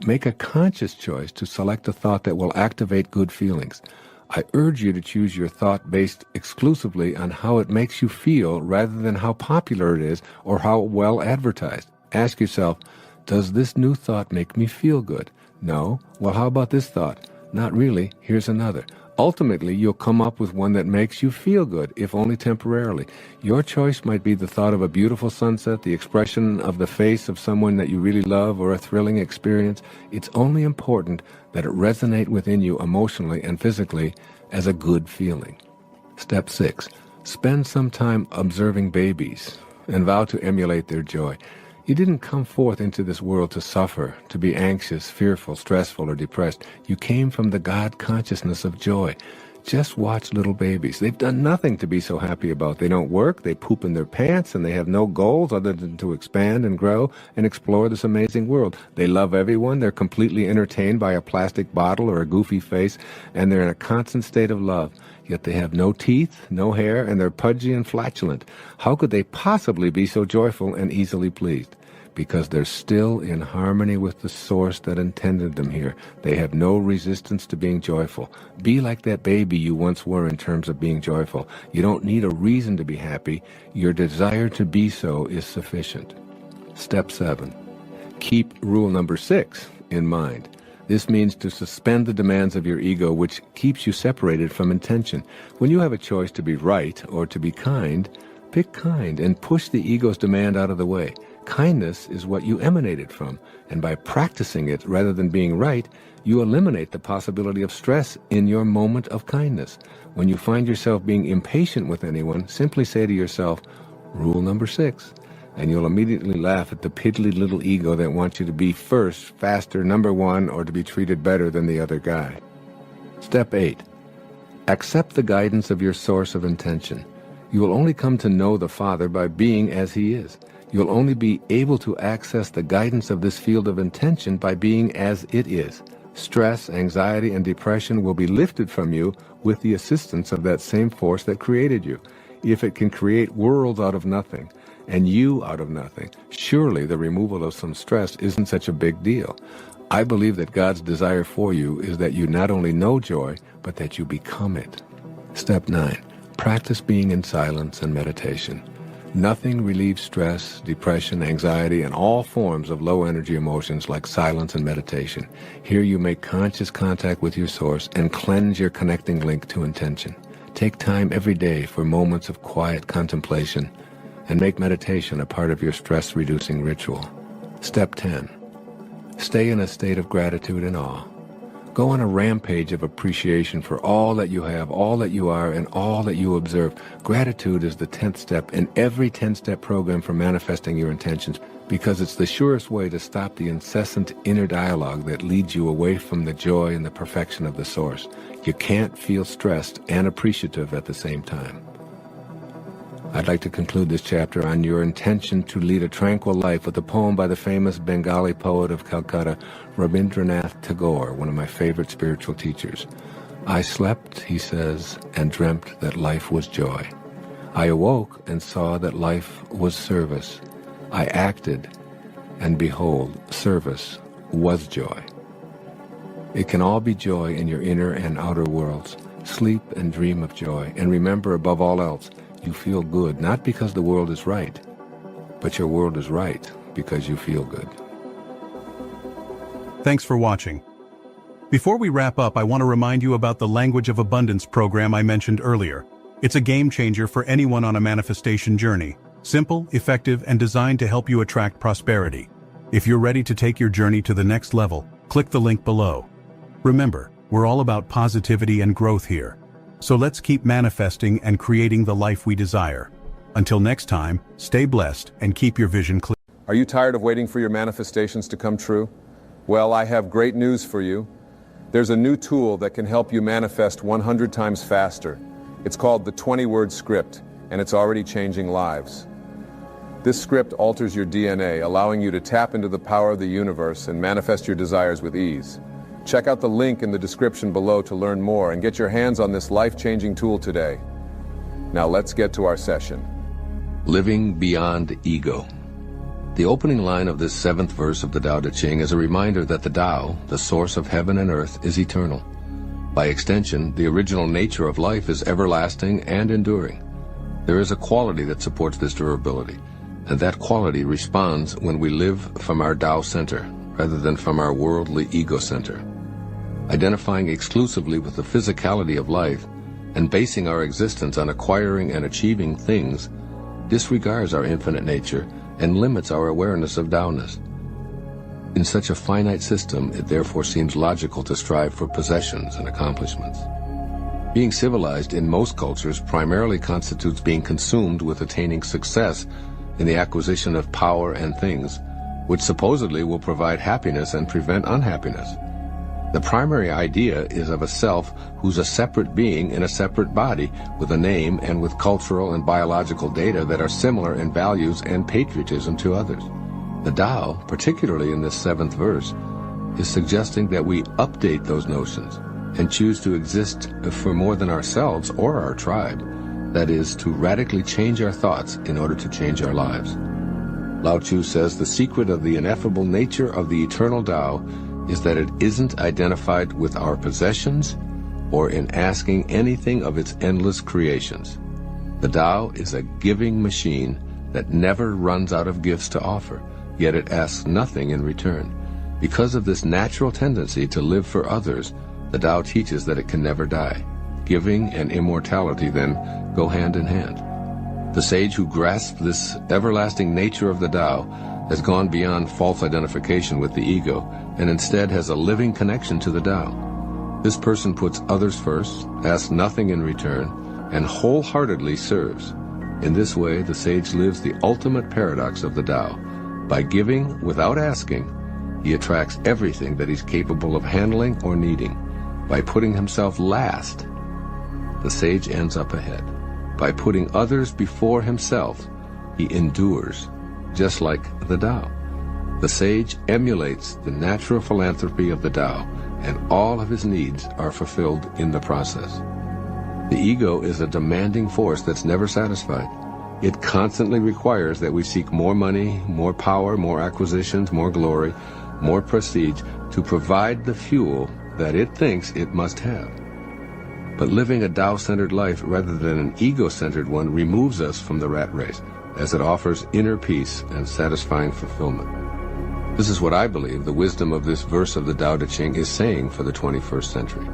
Make a conscious choice to select a thought that will activate good feelings. I urge you to choose your thought based exclusively on how it makes you feel rather than how popular it is or how well advertised. Ask yourself, does this new thought make me feel good? No? Well, how about this thought? Not really. Here's another. Ultimately, you'll come up with one that makes you feel good, if only temporarily. Your choice might be the thought of a beautiful sunset, the expression of the face of someone that you really love, or a thrilling experience. It's only important that it resonate within you emotionally and physically as a good feeling. Step 6. Spend some time observing babies and vow to emulate their joy. You didn't come forth into this world to suffer, to be anxious, fearful, stressful, or depressed. You came from the God consciousness of joy. Just watch little babies. They've done nothing to be so happy about. They don't work, they poop in their pants, and they have no goals other than to expand and grow and explore this amazing world. They love everyone. They're completely entertained by a plastic bottle or a goofy face, and they're in a constant state of love. Yet they have no teeth, no hair, and they're pudgy and flatulent. How could they possibly be so joyful and easily pleased? Because they're still in harmony with the source that intended them here. They have no resistance to being joyful. Be like that baby you once were in terms of being joyful. You don't need a reason to be happy. Your desire to be so is sufficient. Step 7. Keep rule number 6 in mind. This means to suspend the demands of your ego, which keeps you separated from intention. When you have a choice to be right or to be kind, pick kind and push the ego's demand out of the way. Kindness is what you emanated from, and by practicing it rather than being right, you eliminate the possibility of stress in your moment of kindness. When you find yourself being impatient with anyone, simply say to yourself, rule number 6, and you'll immediately laugh at the piddly little ego that wants you to be first, faster, number 1, or to be treated better than the other guy. Step 8. Accept the guidance of your source of intention. You will only come to know the Father by being as He is. You'll only be able to access the guidance of this field of intention by being as it is. Stress, anxiety, and depression will be lifted from you with the assistance of that same force that created you. If it can create worlds out of nothing, and you out of nothing, surely the removal of some stress isn't such a big deal. I believe that God's desire for you is that you not only know joy, but that you become it. Step 9. Practice being in silence and meditation. Nothing relieves stress, depression, anxiety, and all forms of low-energy emotions like silence and meditation. Here you make conscious contact with your source and cleanse your connecting link to intention. Take time every day for moments of quiet contemplation and make meditation a part of your stress-reducing ritual. Step 10. Stay in a state of gratitude and awe. Go on a rampage of appreciation for all that you have, all that you are, and all that you observe. Gratitude is the 10th step in every 10-step program for manifesting your intentions. because it's the surest way to stop the incessant inner dialogue that leads you away from the joy and the perfection of the source. You can't feel stressed and appreciative at the same time. I'd like to conclude this chapter on your intention to lead a tranquil life with a poem by the famous Bengali poet of Calcutta, Rabindranath Tagore, one of my favorite spiritual teachers. I slept, he says, and dreamt that life was joy. I awoke and saw that life was service. I acted, and behold, service was joy. It can all be joy in your inner and outer worlds. Sleep and dream of joy, and remember above all else, you feel good, not because the world is right, but your world is right because you feel good. Thanks for watching. Before we wrap up, I want to remind you about the Language of Abundance program I mentioned earlier. It's a game changer for anyone on a manifestation journey. Simple, effective, and designed to help you attract prosperity. If you're ready to take your journey to the next level, click the link below. Remember, we're all about positivity and growth here. So let's keep manifesting and creating the life we desire. Until next time, stay blessed and keep your vision clear. Are you tired of waiting for your manifestations to come true? Well, I have great news for you. There's a new tool that can help you manifest 100 times faster. It's called the 20-word script, and it's already changing lives. This script alters your DNA, allowing you to tap into the power of the universe and manifest your desires with ease. Check out the link in the description below to learn more and get your hands on this life-changing tool today. Now let's get to our session. Living beyond ego. The opening line of this 7th verse of the Tao Te Ching is a reminder that the Tao, the source of heaven and earth, is eternal. By extension, the original nature of life is everlasting and enduring. There is a quality that supports this durability, and that quality responds when we live from our Tao center rather than from our worldly ego center. Identifying exclusively with the physicality of life and basing our existence on acquiring and achieving things disregards our infinite nature and limits our awareness of Taoness. In such a finite system, it therefore seems logical to strive for possessions and accomplishments. Being civilized in most cultures primarily constitutes being consumed with attaining success in the acquisition of power and things, which supposedly will provide happiness and prevent unhappiness. The primary idea is of a self who's a separate being in a separate body, with a name and with cultural and biological data that are similar in values and patriotism to others. The Tao, particularly in this 7th verse, is suggesting that we update those notions and choose to exist for more than ourselves or our tribe. That is, to radically change our thoughts in order to change our lives. Lao Tzu says the secret of the ineffable nature of the eternal Tao is that it isn't identified with our possessions or in asking anything of its endless creations. The Tao is a giving machine that never runs out of gifts to offer, yet it asks nothing in return. Because of this natural tendency to live for others, the Tao teaches that it can never die. Giving and immortality, then, go hand in hand. The sage who grasps this everlasting nature of the Tao has gone beyond false identification with the ego and instead has a living connection to the Tao. This person puts others first, asks nothing in return, and wholeheartedly serves. In this way, the sage lives the ultimate paradox of the Tao. By giving without asking, he attracts everything that he's capable of handling or needing. By putting himself last, the sage ends up ahead. By putting others before himself, he endures, just like the Tao. The sage emulates the natural philanthropy of the Tao, and all of his needs are fulfilled in the process. The ego is a demanding force that's never satisfied. It constantly requires that we seek more money, more power, more acquisitions, more glory, more prestige to provide the fuel that it thinks it must have. But living a Tao-centered life rather than an ego-centered one removes us from the rat race, as it offers inner peace and satisfying fulfillment. This is what I believe the wisdom of this verse of the Tao Te Ching is saying for the 21st century.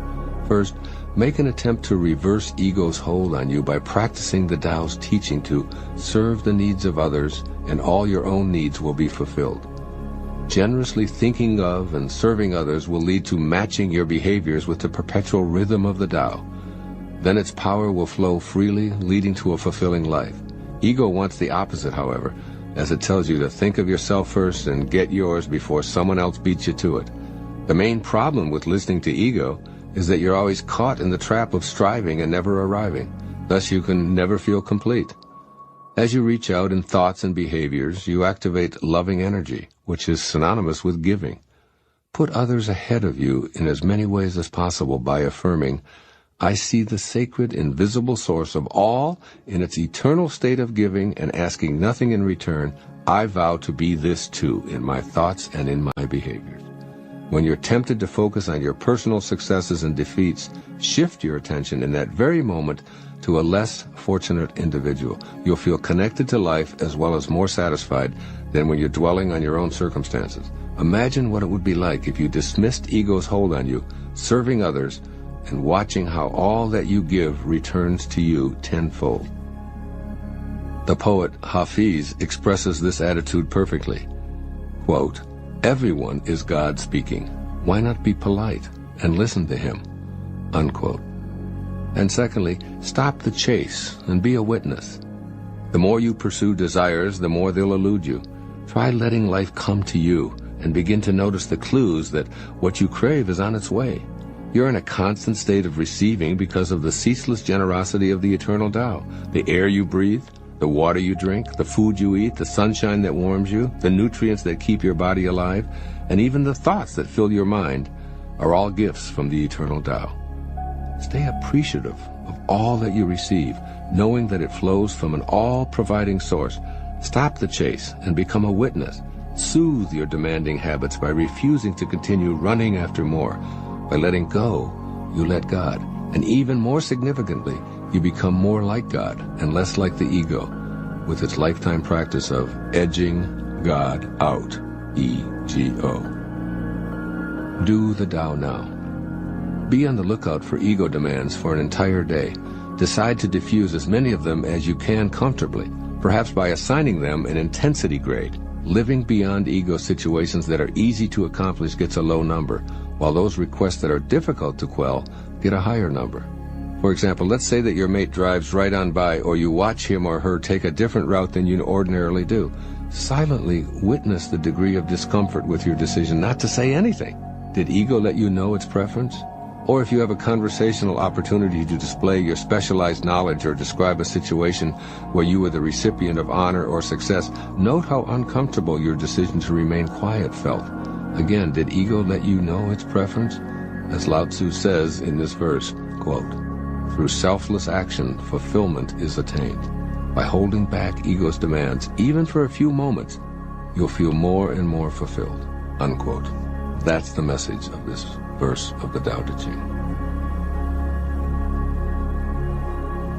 First, make an attempt to reverse ego's hold on you by practicing the Tao's teaching to serve the needs of others, and all your own needs will be fulfilled. Generously thinking of and serving others will lead to matching your behaviors with the perpetual rhythm of the Tao. Then its power will flow freely, leading to a fulfilling life. Ego wants the opposite, however. as it tells you to think of yourself first and get yours before someone else beats you to it. The main problem with listening to ego is that you're always caught in the trap of striving and never arriving. Thus you can never feel complete. As you reach out in thoughts and behaviors, you activate loving energy, which is synonymous with giving. Put others ahead of you in as many ways as possible by affirming, I see the sacred, invisible source of all in its eternal state of giving and asking nothing in return. I vow to be this too in my thoughts and in my behaviors. When you're tempted to focus on your personal successes and defeats, shift your attention in that very moment to a less fortunate individual. You'll feel connected to life as well as more satisfied than when you're dwelling on your own circumstances. Imagine what it would be like if you dismissed ego's hold on you, serving others, and watching how all that you give returns to you tenfold. The poet Hafiz expresses this attitude perfectly. Quote, everyone is God speaking. Why not be polite and listen to him? Unquote. And secondly, stop the chase and be a witness. The more you pursue desires, the more they'll elude you. Try letting life come to you and begin to notice the clues that what you crave is on its way. You're in a constant state of receiving because of the ceaseless generosity of the eternal Tao. The air you breathe, the water you drink, the food you eat, the sunshine that warms you, the nutrients that keep your body alive, and even the thoughts that fill your mind are all gifts from the eternal Tao. Stay appreciative of all that you receive, knowing that it flows from an all-providing source. Stop the chase and become a witness. Soothe your demanding habits by refusing to continue running after more. By letting go, you let God. And even more significantly, you become more like God and less like the ego, with its lifetime practice of edging God out. E-G-O. Do the Tao now. Be on the lookout for ego demands for an entire day. Decide to diffuse as many of them as you can comfortably, perhaps by assigning them an intensity grade. Living beyond ego situations that are easy to accomplish gets a low number, while those requests that are difficult to quell get a higher number. For example, let's say that your mate drives right on by, or you watch him or her take a different route than you ordinarily do. Silently witness the degree of discomfort with your decision not to say anything. Did ego let you know its preference? Or if you have a conversational opportunity to display your specialized knowledge or describe a situation where you were the recipient of honor or success, note how uncomfortable your decision to remain quiet felt. Again, did ego let you know its preference? As Lao Tzu says in this verse, quote, through selfless action, fulfillment is attained. By holding back ego's demands, even for a few moments, you'll feel more and more fulfilled. Unquote. That's the message of this verse of the Tao Te Ching.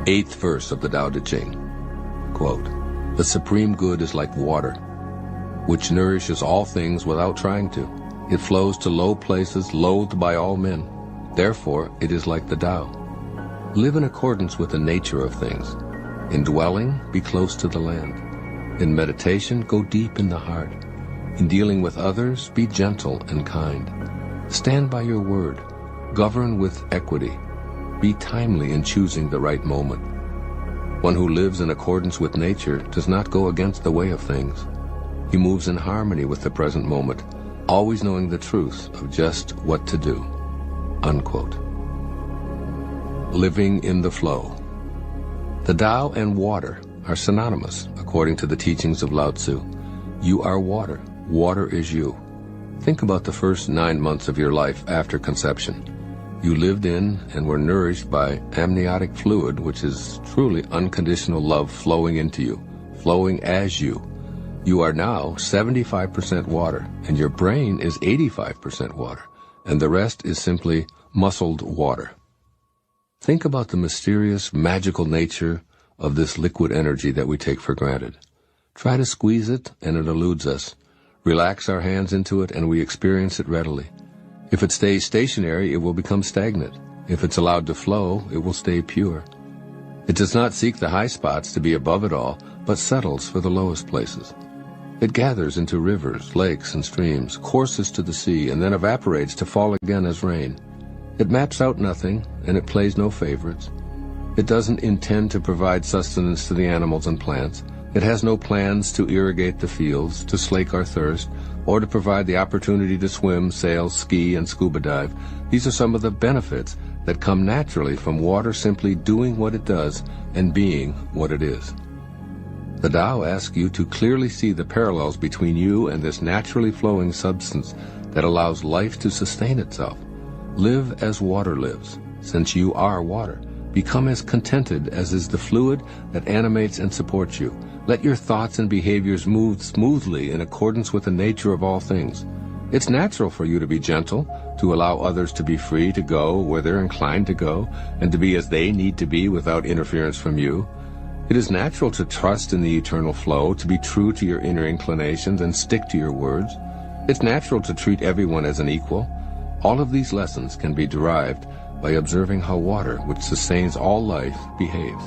8th verse of the Tao Te Ching. Quote, the supreme good is like water, which nourishes all things without trying to. It flows to low places, loathed by all men. Therefore, it is like the Tao. Live in accordance with the nature of things. In dwelling, be close to the land. In meditation, go deep in the heart. In dealing with others, be gentle and kind. Stand by your word. Govern with equity. Be timely in choosing the right moment. One who lives in accordance with nature does not go against the way of things. He moves in harmony with the present moment, always knowing the truth of just what to do. Unquote. Living in the flow. The Tao and water are synonymous, according to the teachings of Lao Tzu. You are water. Water is you. Think about the first 9 months of your life after conception. You lived in and were nourished by amniotic fluid, which is truly unconditional love flowing into you, flowing as you. You are now 75% water, and your brain is 85% water, and the rest is simply muscled water. Think about the mysterious, magical nature of this liquid energy that we take for granted. Try to squeeze it, and it eludes us. Relax our hands into it, and we experience it readily. If it stays stationary, it will become stagnant. If it's allowed to flow, it will stay pure. It does not seek the high spots to be above it all, but settles for the lowest places. It gathers into rivers, lakes, and streams, courses to the sea, and then evaporates to fall again as rain. It maps out nothing, and it plays no favorites. It doesn't intend to provide sustenance to the animals and plants, It has no plans to irrigate the fields, to slake our thirst, or to provide the opportunity to swim, sail, ski, and scuba dive. These are some of the benefits that come naturally from water simply doing what it does and being what it is. The Tao asks you to clearly see the parallels between you and this naturally flowing substance that allows life to sustain itself. Live as water lives, since you are water. Become as contented as is the fluid that animates and supports you. Let your thoughts and behaviors move smoothly in accordance with the nature of all things. It's natural for you to be gentle, to allow others to be free to go where they're inclined to go, and to be as they need to be without interference from you. It is natural to trust in the eternal flow, to be true to your inner inclinations and stick to your words. It's natural to treat everyone as an equal. All of these lessons can be derived by observing how water, which sustains all life, behaves.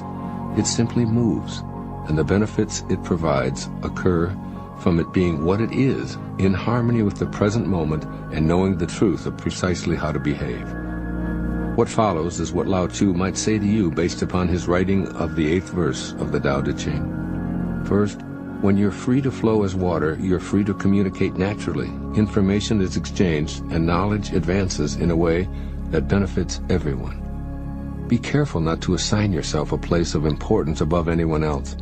It simply moves, and the benefits it provides occur from it being what it is, in harmony with the present moment and knowing the truth of precisely how to behave. What follows is what Lao Tzu might say to you based upon his writing of the 8th verse of the Tao Te Ching. First, when you're free to flow as water, you're free to communicate naturally. Information is exchanged and knowledge advances in a way that benefits everyone. Be careful not to assign yourself a place of importance above anyone else.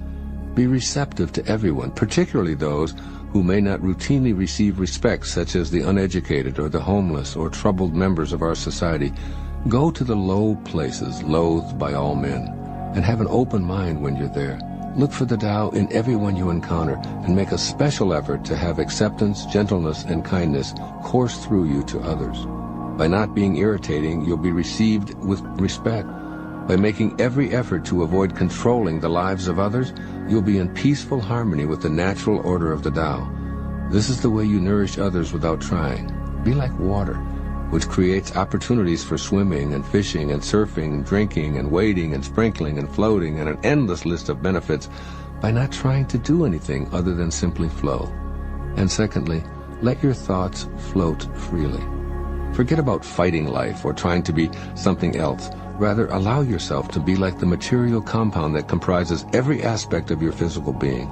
Be receptive to everyone, particularly those who may not routinely receive respect, such as the uneducated or the homeless or troubled members of our society. Go to the low places loathed by all men, and have an open mind when you're there. Look for the Tao in everyone you encounter, and make a special effort to have acceptance, gentleness, and kindness course through you to others. By not being irritating, you'll be received with respect. By making every effort to avoid controlling the lives of others, you'll be in peaceful harmony with the natural order of the Tao. This is the way you nourish others without trying. Be like water, which creates opportunities for swimming and fishing and surfing and drinking and wading and sprinkling and floating and an endless list of benefits by not trying to do anything other than simply flow. And secondly, let your thoughts float freely. Forget about fighting life or trying to be something else. Rather, allow yourself to be like the material compound that comprises every aspect of your physical being.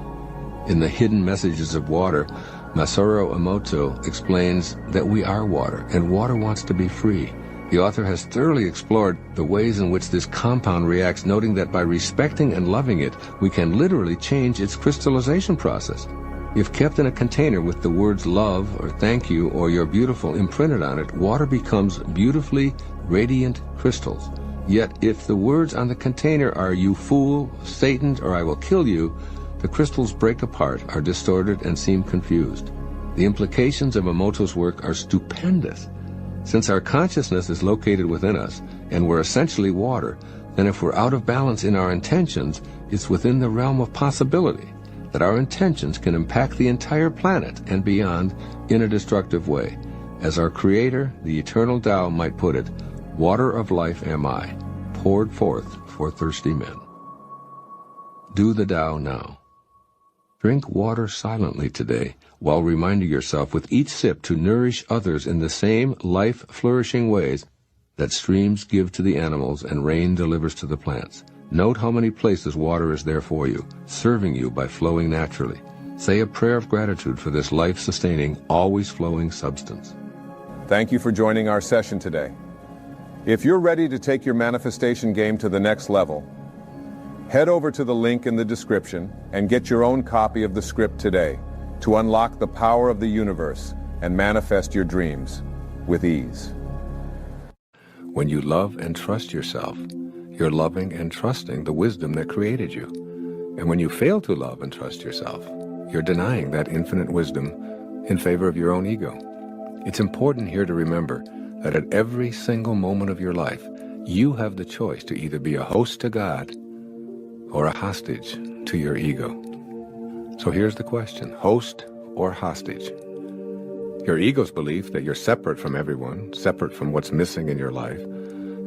In the Hidden Messages of Water, Masaru Emoto explains that we are water, and water wants to be free. The author has thoroughly explored the ways in which this compound reacts, noting that by respecting and loving it, we can literally change its crystallization process. If kept in a container with the words love or thank you or you're beautiful imprinted on it, water becomes beautifully radiant crystals. Yet if the words on the container are you fool, Satan, or I will kill you, the crystals break apart, are distorted, and seem confused. The implications of Emoto's work are stupendous. Since our consciousness is located within us, and we're essentially water, then if we're out of balance in our intentions, it's within the realm of possibility that our intentions can impact the entire planet and beyond in a destructive way. As our Creator, the Eternal Tao, might put it, water of life am I, poured forth for thirsty men. Do the Tao now. Drink water silently today, while reminding yourself with each sip to nourish others in the same life-flourishing ways that streams give to the animals and rain delivers to the plants. Note how many places water is there for you, serving you by flowing naturally. Say a prayer of gratitude for this life-sustaining, always-flowing substance. Thank you for joining our session today. If you're ready to take your manifestation game to the next level, head over to the link in the description and get your own copy of the script today to unlock the power of the universe and manifest your dreams with ease. When you love and trust yourself, you're loving and trusting the wisdom that created you. And when you fail to love and trust yourself, you're denying that infinite wisdom in favor of your own ego. It's important here to remember that at every single moment of your life, you have the choice to either be a host to God or a hostage to your ego. So here's the question, host or hostage? Your ego's belief that you're separate from everyone, separate from what's missing in your life,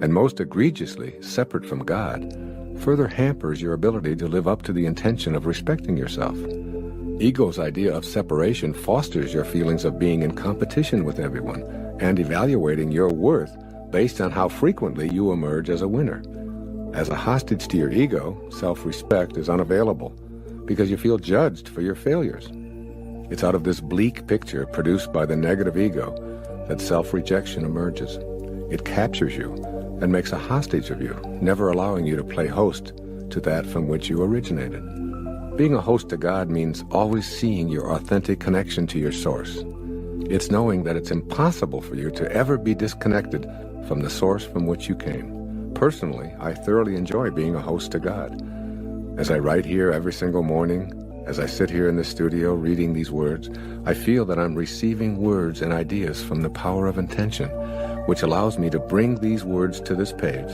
and most egregiously, separate from God, further hampers your ability to live up to the intention of respecting yourself. Ego's idea of separation fosters your feelings of being in competition with everyone and evaluating your worth based on how frequently you emerge as a winner. As a hostage to your ego, self-respect is unavailable because you feel judged for your failures. It's out of this bleak picture produced by the negative ego that self-rejection emerges. It captures you and makes a hostage of you, never allowing you to play host to that from which you originated. Being a host to God means always seeing your authentic connection to your source. It's knowing that it's impossible for you to ever be disconnected from the source from which you came. Personally, I thoroughly enjoy being a host to God. As I write here every single morning, as I sit here in the studio reading these words, I feel that I'm receiving words and ideas from the power of intention, which allows me to bring these words to this page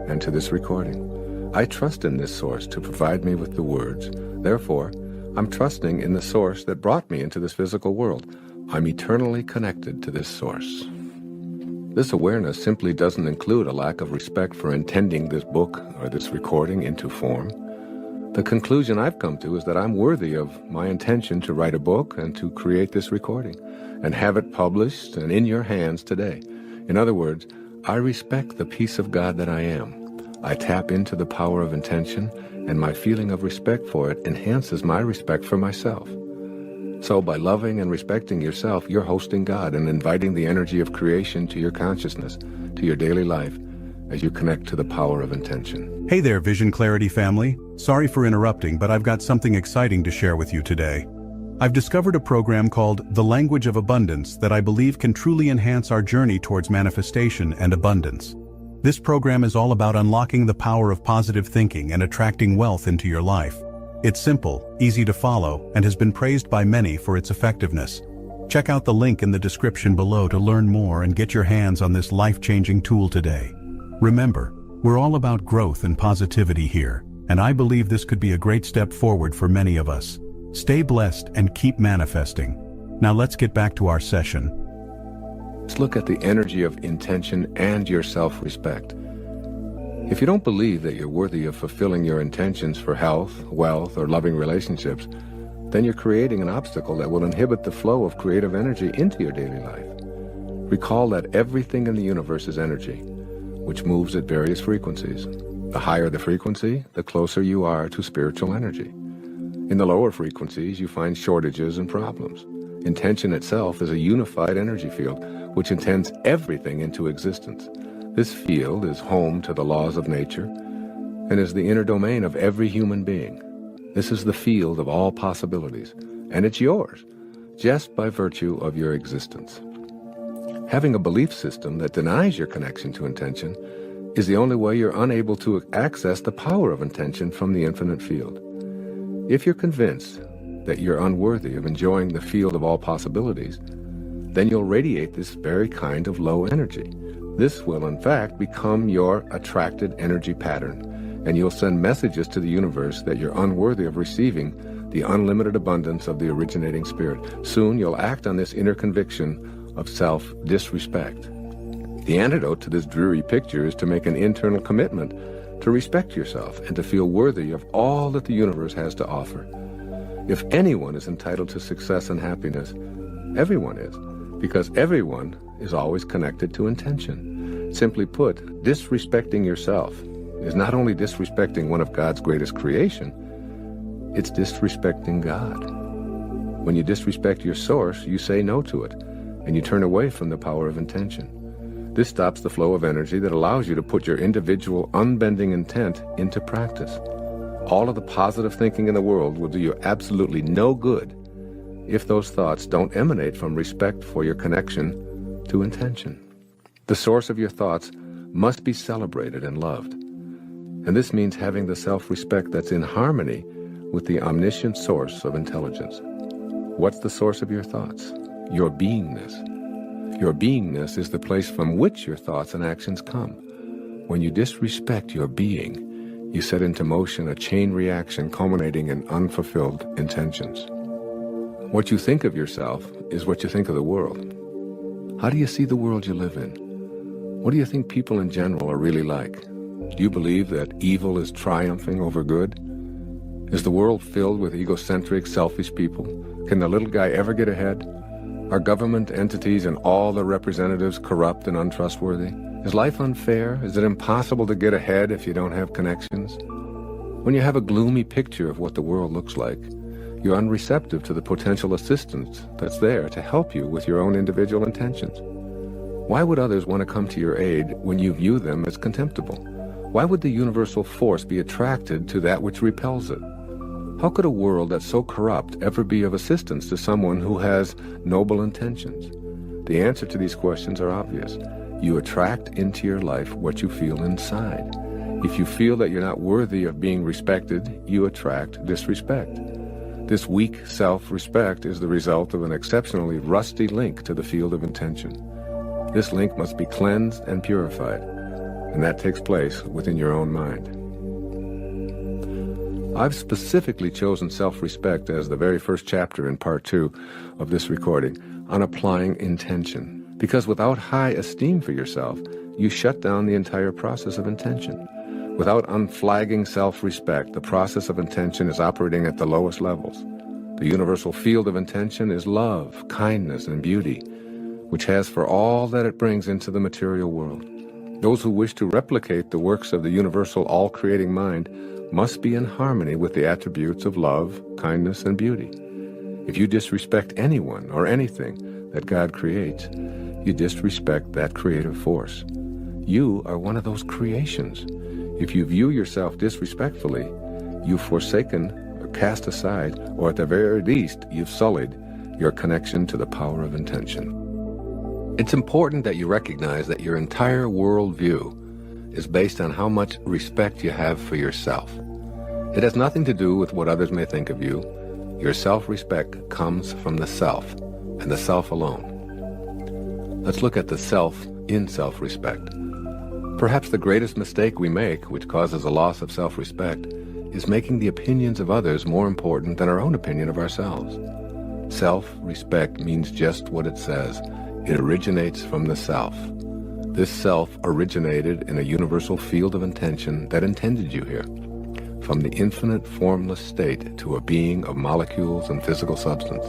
and to this recording. I trust in this source to provide me with the words. Therefore, I'm trusting in the source that brought me into this physical world. I'm eternally connected to this source. This awareness simply doesn't include a lack of respect for intending this book or this recording into form. The conclusion I've come to is that I'm worthy of my intention to write a book and to create this recording and have it published and in your hands today. In other words, I respect the peace of God that I am. I tap into the power of intention, and my feeling of respect for it enhances my respect for myself. So by loving and respecting yourself, you're hosting God and inviting the energy of creation to your consciousness, to your daily life, as you connect to the power of intention. Hey there, Vision Clarity family. Sorry for interrupting, but I've got something exciting to share with you today. I've discovered a program called The Language of Abundance that I believe can truly enhance our journey towards manifestation and abundance. This program is all about unlocking the power of positive thinking and attracting wealth into your life. It's simple, easy to follow, and has been praised by many for its effectiveness. Check out the link in the description below to learn more and get your hands on this life-changing tool today. Remember, we're all about growth and positivity here, and I believe this could be a great step forward for many of us. Stay blessed and keep manifesting. Now let's get back to our session. Let's look at the energy of intention and your self-respect. If you don't believe that you're worthy of fulfilling your intentions for health, wealth, or loving relationships, then you're creating an obstacle that will inhibit the flow of creative energy into your daily life. Recall that everything in the universe is energy, which moves at various frequencies. The higher the frequency, the closer you are to spiritual energy. In the lower frequencies, you find shortages and problems. Intention itself is a unified energy field, which intends everything into existence. This field is home to the laws of nature and is the inner domain of every human being. This is the field of all possibilities, and it's yours, just by virtue of your existence. Having a belief system that denies your connection to intention is the only way you're unable to access the power of intention from the infinite field. If you're convinced that you're unworthy of enjoying the field of all possibilities, then you'll radiate this very kind of low energy. This will, in fact, become your attracted energy pattern, and you'll send messages to the universe that you're unworthy of receiving the unlimited abundance of the originating spirit. Soon you'll act on this inner conviction of self-disrespect. The antidote to this dreary picture is to make an internal commitment to respect yourself and to feel worthy of all that the universe has to offer. If anyone is entitled to success and happiness, everyone is, because everyone is always connected to intention. Simply put, disrespecting yourself is not only disrespecting one of God's greatest creation, it's disrespecting God. When you disrespect your source, you say no to it, and you turn away from the power of intention. This stops the flow of energy that allows you to put your individual unbending intent into practice. All of the positive thinking in the world will do you absolutely no good if those thoughts don't emanate from respect for your connection to intention. The source of your thoughts must be celebrated and loved. And this means having the self-respect that's in harmony with the omniscient source of intelligence. What's the source of your thoughts? Your beingness. Your beingness is the place from which your thoughts and actions come. When you disrespect your being, you set into motion a chain reaction culminating in unfulfilled intentions. What you think of yourself is what you think of the world. How do you see the world you live in? What do you think people in general are really like? Do you believe that evil is triumphing over good? Is the world filled with egocentric, selfish people? Can the little guy ever get ahead? Are government entities and all their representatives corrupt and untrustworthy? Is life unfair? Is it impossible to get ahead if you don't have connections? When you have a gloomy picture of what the world looks like, you're unreceptive to the potential assistance that's there to help you with your own individual intentions. Why would others want to come to your aid when you view them as contemptible? Why would the universal force be attracted to that which repels it? How could a world that's so corrupt ever be of assistance to someone who has noble intentions? The answer to these questions are obvious. You attract into your life what you feel inside. If you feel that you're not worthy of being respected, you attract disrespect. This weak self-respect is the result of an exceptionally rusty link to the field of intention. This link must be cleansed and purified, and that takes place within your own mind. I've specifically chosen self-respect as the very first chapter in part 2 of this recording on applying intention, because without high esteem for yourself, you shut down the entire process of intention. Without unflagging self-respect, the process of intention is operating at the lowest levels. The universal field of intention is love, kindness, and beauty, which has for all that it brings into the material world. Those who wish to replicate the works of the universal all-creating mind must be in harmony with the attributes of love, kindness, and beauty. If you disrespect anyone or anything that God creates, you disrespect that creative force. You are one of those creations. If you view yourself disrespectfully, you've forsaken or cast aside, or at the very least, you've sullied your connection to the power of intention. It's important that you recognize that your entire worldview is based on how much respect you have for yourself. It has nothing to do with what others may think of you. Your self-respect comes from the self, and the self alone. Let's look at the self in self-respect. Perhaps the greatest mistake we make, which causes a loss of self-respect, is making the opinions of others more important than our own opinion of ourselves. Self-respect means just what it says. It originates from the self. This self originated in a universal field of intention that intended you here, from the infinite formless state to a being of molecules and physical substance.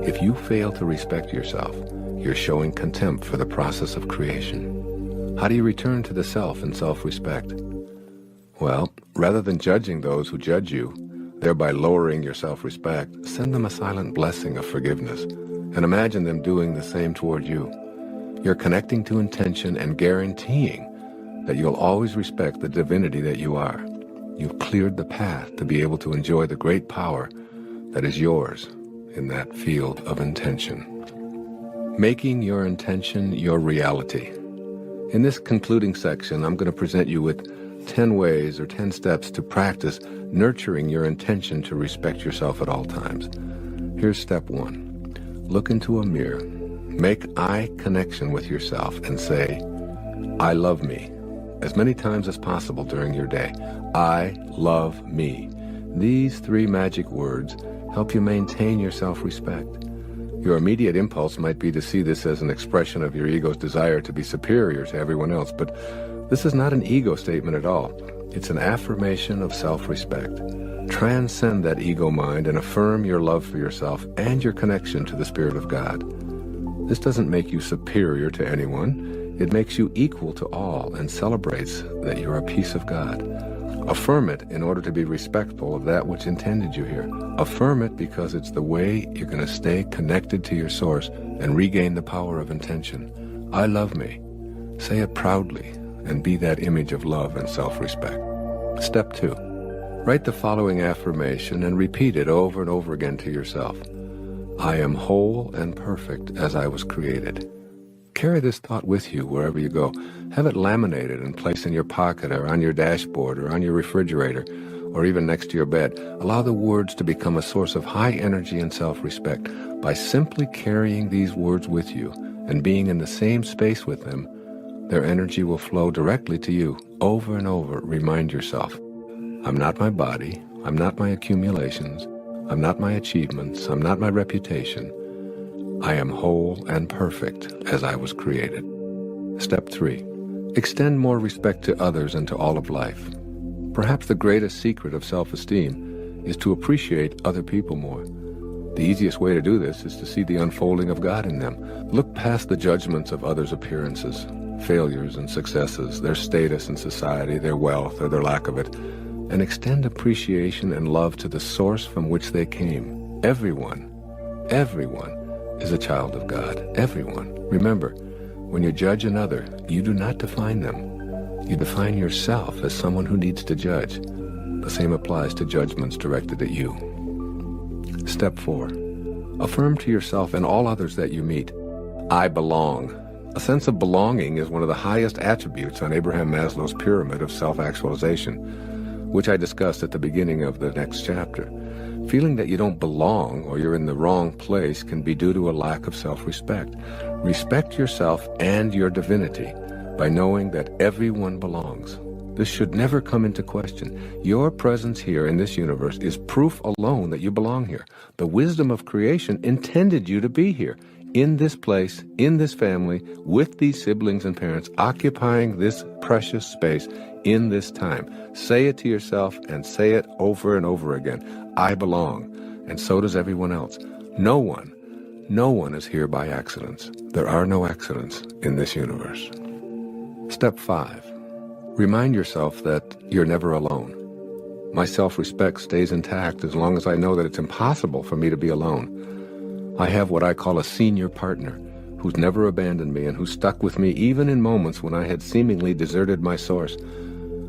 If you fail to respect yourself, you're showing contempt for the process of creation. How do you return to the self in self-respect? Well, rather than judging those who judge you, thereby lowering your self-respect, send them a silent blessing of forgiveness, and imagine them doing the same toward you. You're connecting to intention and guaranteeing that you'll always respect the divinity that you are. You've cleared the path to be able to enjoy the great power that is yours in that field of intention. Making your intention your reality. In this concluding section, I'm going to present you with 10 ways or 10 steps to practice nurturing your intention to respect yourself at all times. Here's step 1. Look into a mirror. Make eye connection with yourself and say, I love me, as many times as possible during your day. I love me. These 3 magic words help you maintain your self-respect. Your immediate impulse might be to see this as an expression of your ego's desire to be superior to everyone else, but this is not an ego statement at all. It's an affirmation of self-respect. Transcend that ego mind and affirm your love for yourself and your connection to the Spirit of God. This doesn't make you superior to anyone. It makes you equal to all and celebrates that you're a piece of God. Affirm it in order to be respectful of that which intended you here. Affirm it because it's the way you're going to stay connected to your source and regain the power of intention. I love me. Say it proudly and be that image of love and self-respect. Step 2. Write the following affirmation and repeat it over and over again to yourself. I am whole and perfect as I was created. Carry this thought with you wherever you go. Have it laminated and placed in your pocket or on your dashboard or on your refrigerator or even next to your bed. Allow the words to become a source of high energy and self-respect. By simply carrying these words with you and being in the same space with them, their energy will flow directly to you. Over and over, remind yourself, I'm not my body, I'm not my accumulations, I'm not my achievements, I'm not my reputation. I am whole and perfect as I was created. Step 3. Extend more respect to others and to all of life. Perhaps the greatest secret of self-esteem is to appreciate other people more. The easiest way to do this is to see the unfolding of God in them. Look past the judgments of others' appearances, failures and successes, their status in society, their wealth or their lack of it, and extend appreciation and love to the source from which they came. Everyone is a child of God. Everyone. Remember, when you judge another, you do not define them. You define yourself as someone who needs to judge. The same applies to judgments directed at you. Step 4. Affirm to yourself and all others that you meet, I belong. A sense of belonging is one of the highest attributes on Abraham Maslow's pyramid of self-actualization, which I discussed at the beginning of the next chapter. Feeling that you don't belong or you're in the wrong place can be due to a lack of self-respect. Respect yourself and your divinity by knowing that everyone belongs. This should never come into question. Your presence here in this universe is proof alone that you belong here. The wisdom of creation intended you to be here, in this place, in this family, with these siblings and parents, occupying this precious space in this time. Say it to yourself and say it over and over again. I belong, and so does everyone else. No one is here by accidents. There are no accidents in this universe. Step 5. Remind yourself that you're never alone. My self-respect stays intact as long as I know that it's impossible for me to be alone. I have what I call a senior partner who's never abandoned me and who stuck with me even in moments when I had seemingly deserted my source.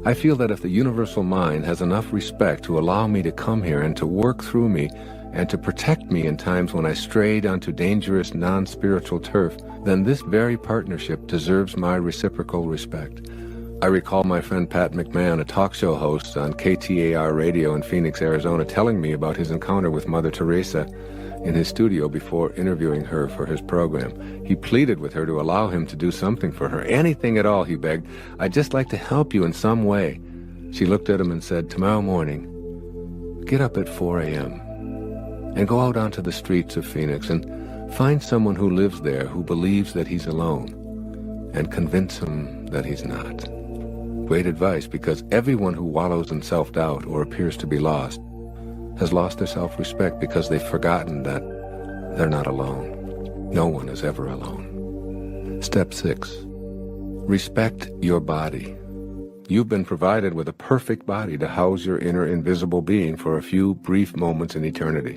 I feel that if the universal mind has enough respect to allow me to come here and to work through me and to protect me in times when I strayed onto dangerous non-spiritual turf, then this very partnership deserves my reciprocal respect. I recall my friend Pat McMahon, a talk show host on KTAR radio in Phoenix, Arizona, telling me about his encounter with Mother Teresa in his studio before interviewing her for his program. He pleaded with her to allow him to do something for her. Anything at all, he begged. I'd just like to help you in some way. She looked at him and said, tomorrow morning, get up at 4 a.m. and go out onto the streets of Phoenix and find someone who lives there who believes that he's alone and convince him that he's not. Great advice, because everyone who wallows in self-doubt or appears to be lost has lost their self-respect because they've forgotten that they're not alone. No one is ever alone. Step 6. Respect your body. You've been provided with a perfect body to house your inner invisible being for a few brief moments in eternity.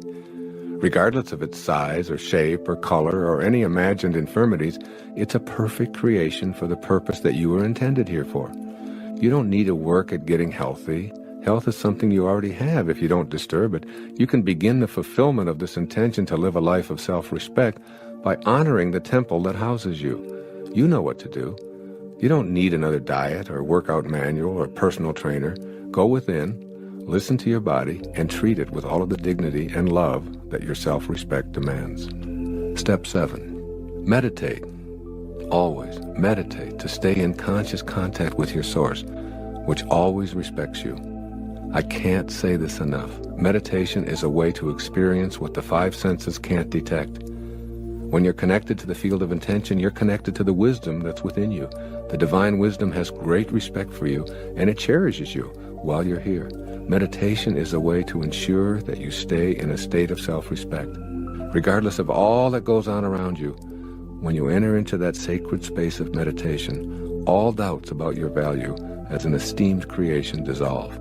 Regardless of its size or shape or color or any imagined infirmities, it's a perfect creation for the purpose that you were intended here for. You don't need to work at getting healthy. Health is something you already have if you don't disturb it. You can begin the fulfillment of this intention to live a life of self-respect by honoring the temple that houses you. You know what to do. You don't need another diet or workout manual or personal trainer. Go within, listen to your body, and treat it with all of the dignity and love that your self-respect demands. Step 7. Meditate. Always meditate to stay in conscious contact with your source, which always respects you. I can't say this enough. Meditation is a way to experience what the 5 senses can't detect. When you're connected to the field of intention, you're connected to the wisdom that's within you. The divine wisdom has great respect for you, and it cherishes you while you're here. Meditation is a way to ensure that you stay in a state of self-respect. Regardless of all that goes on around you, when you enter into that sacred space of meditation, all doubts about your value as an esteemed creation dissolve.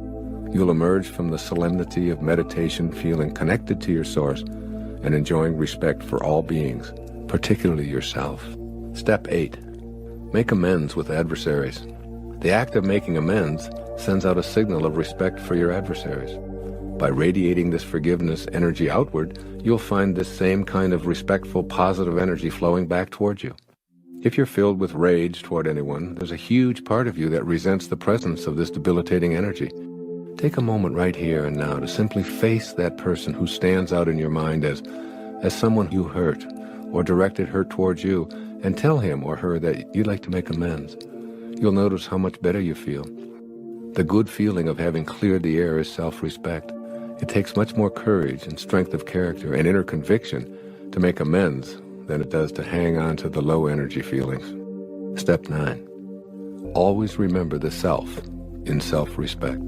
You'll emerge from the solemnity of meditation feeling connected to your source and enjoying respect for all beings, particularly yourself. Step 8. Make amends with adversaries. The act of making amends sends out a signal of respect for your adversaries. By radiating this forgiveness energy outward, you'll find this same kind of respectful, positive energy flowing back toward you. If you're filled with rage toward anyone, there's a huge part of you that resents the presence of this debilitating energy. Take a moment right here and now to simply face that person who stands out in your mind as someone you hurt or directed hurt towards you, and tell him or her that you'd like to make amends. You'll notice how much better you feel. The good feeling of having cleared the air is self-respect. It takes much more courage and strength of character and inner conviction to make amends than it does to hang on to the low energy feelings. Step 9. Always remember the self in self-respect.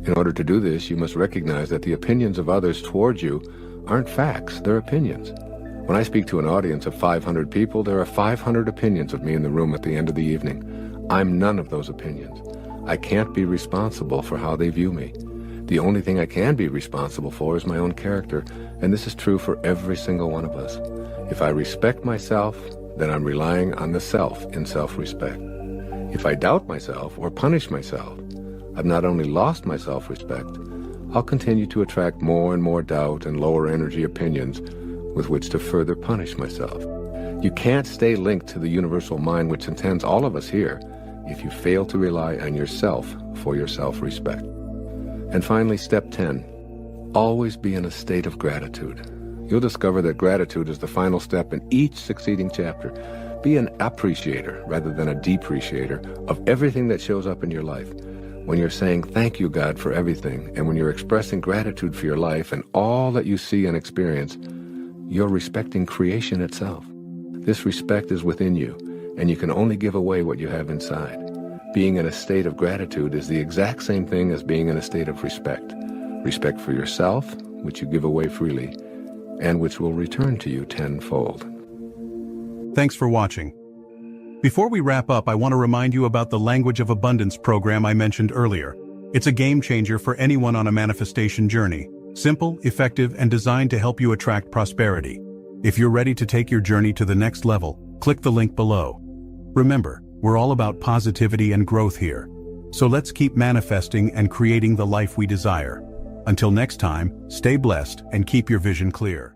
In order to do this, you must recognize that the opinions of others towards you aren't facts, they're opinions. When I speak to an audience of 500 people, there are 500 opinions of me in the room at the end of the evening. I'm none of those opinions. I can't be responsible for how they view me. The only thing I can be responsible for is my own character, and this is true for every single one of us. If I respect myself, then I'm relying on the self in self-respect. If I doubt myself or punish myself, I've not only lost my self-respect, I'll continue to attract more and more doubt and lower energy opinions with which to further punish myself. You can't stay linked to the universal mind which intends all of us here if you fail to rely on yourself for your self-respect. And finally, step 10, always be in a state of gratitude. You'll discover that gratitude is the final step in each succeeding chapter. Be an appreciator rather than a depreciator of everything that shows up in your life. When you're saying thank you, God, for everything, and when you're expressing gratitude for your life and all that you see and experience, you're respecting creation itself. This respect is within you, and you can only give away what you have inside. Being in a state of gratitude is the exact same thing as being in a state of respect. Respect for yourself, which you give away freely, and which will return to you tenfold. Thanks for watching. Before we wrap up, I want to remind you about the Language of Abundance program I mentioned earlier. It's a game changer for anyone on a manifestation journey. Simple, effective, and designed to help you attract prosperity. If you're ready to take your journey to the next level, click the link below. Remember, we're all about positivity and growth here. So let's keep manifesting and creating the life we desire. Until next time, stay blessed and keep your vision clear.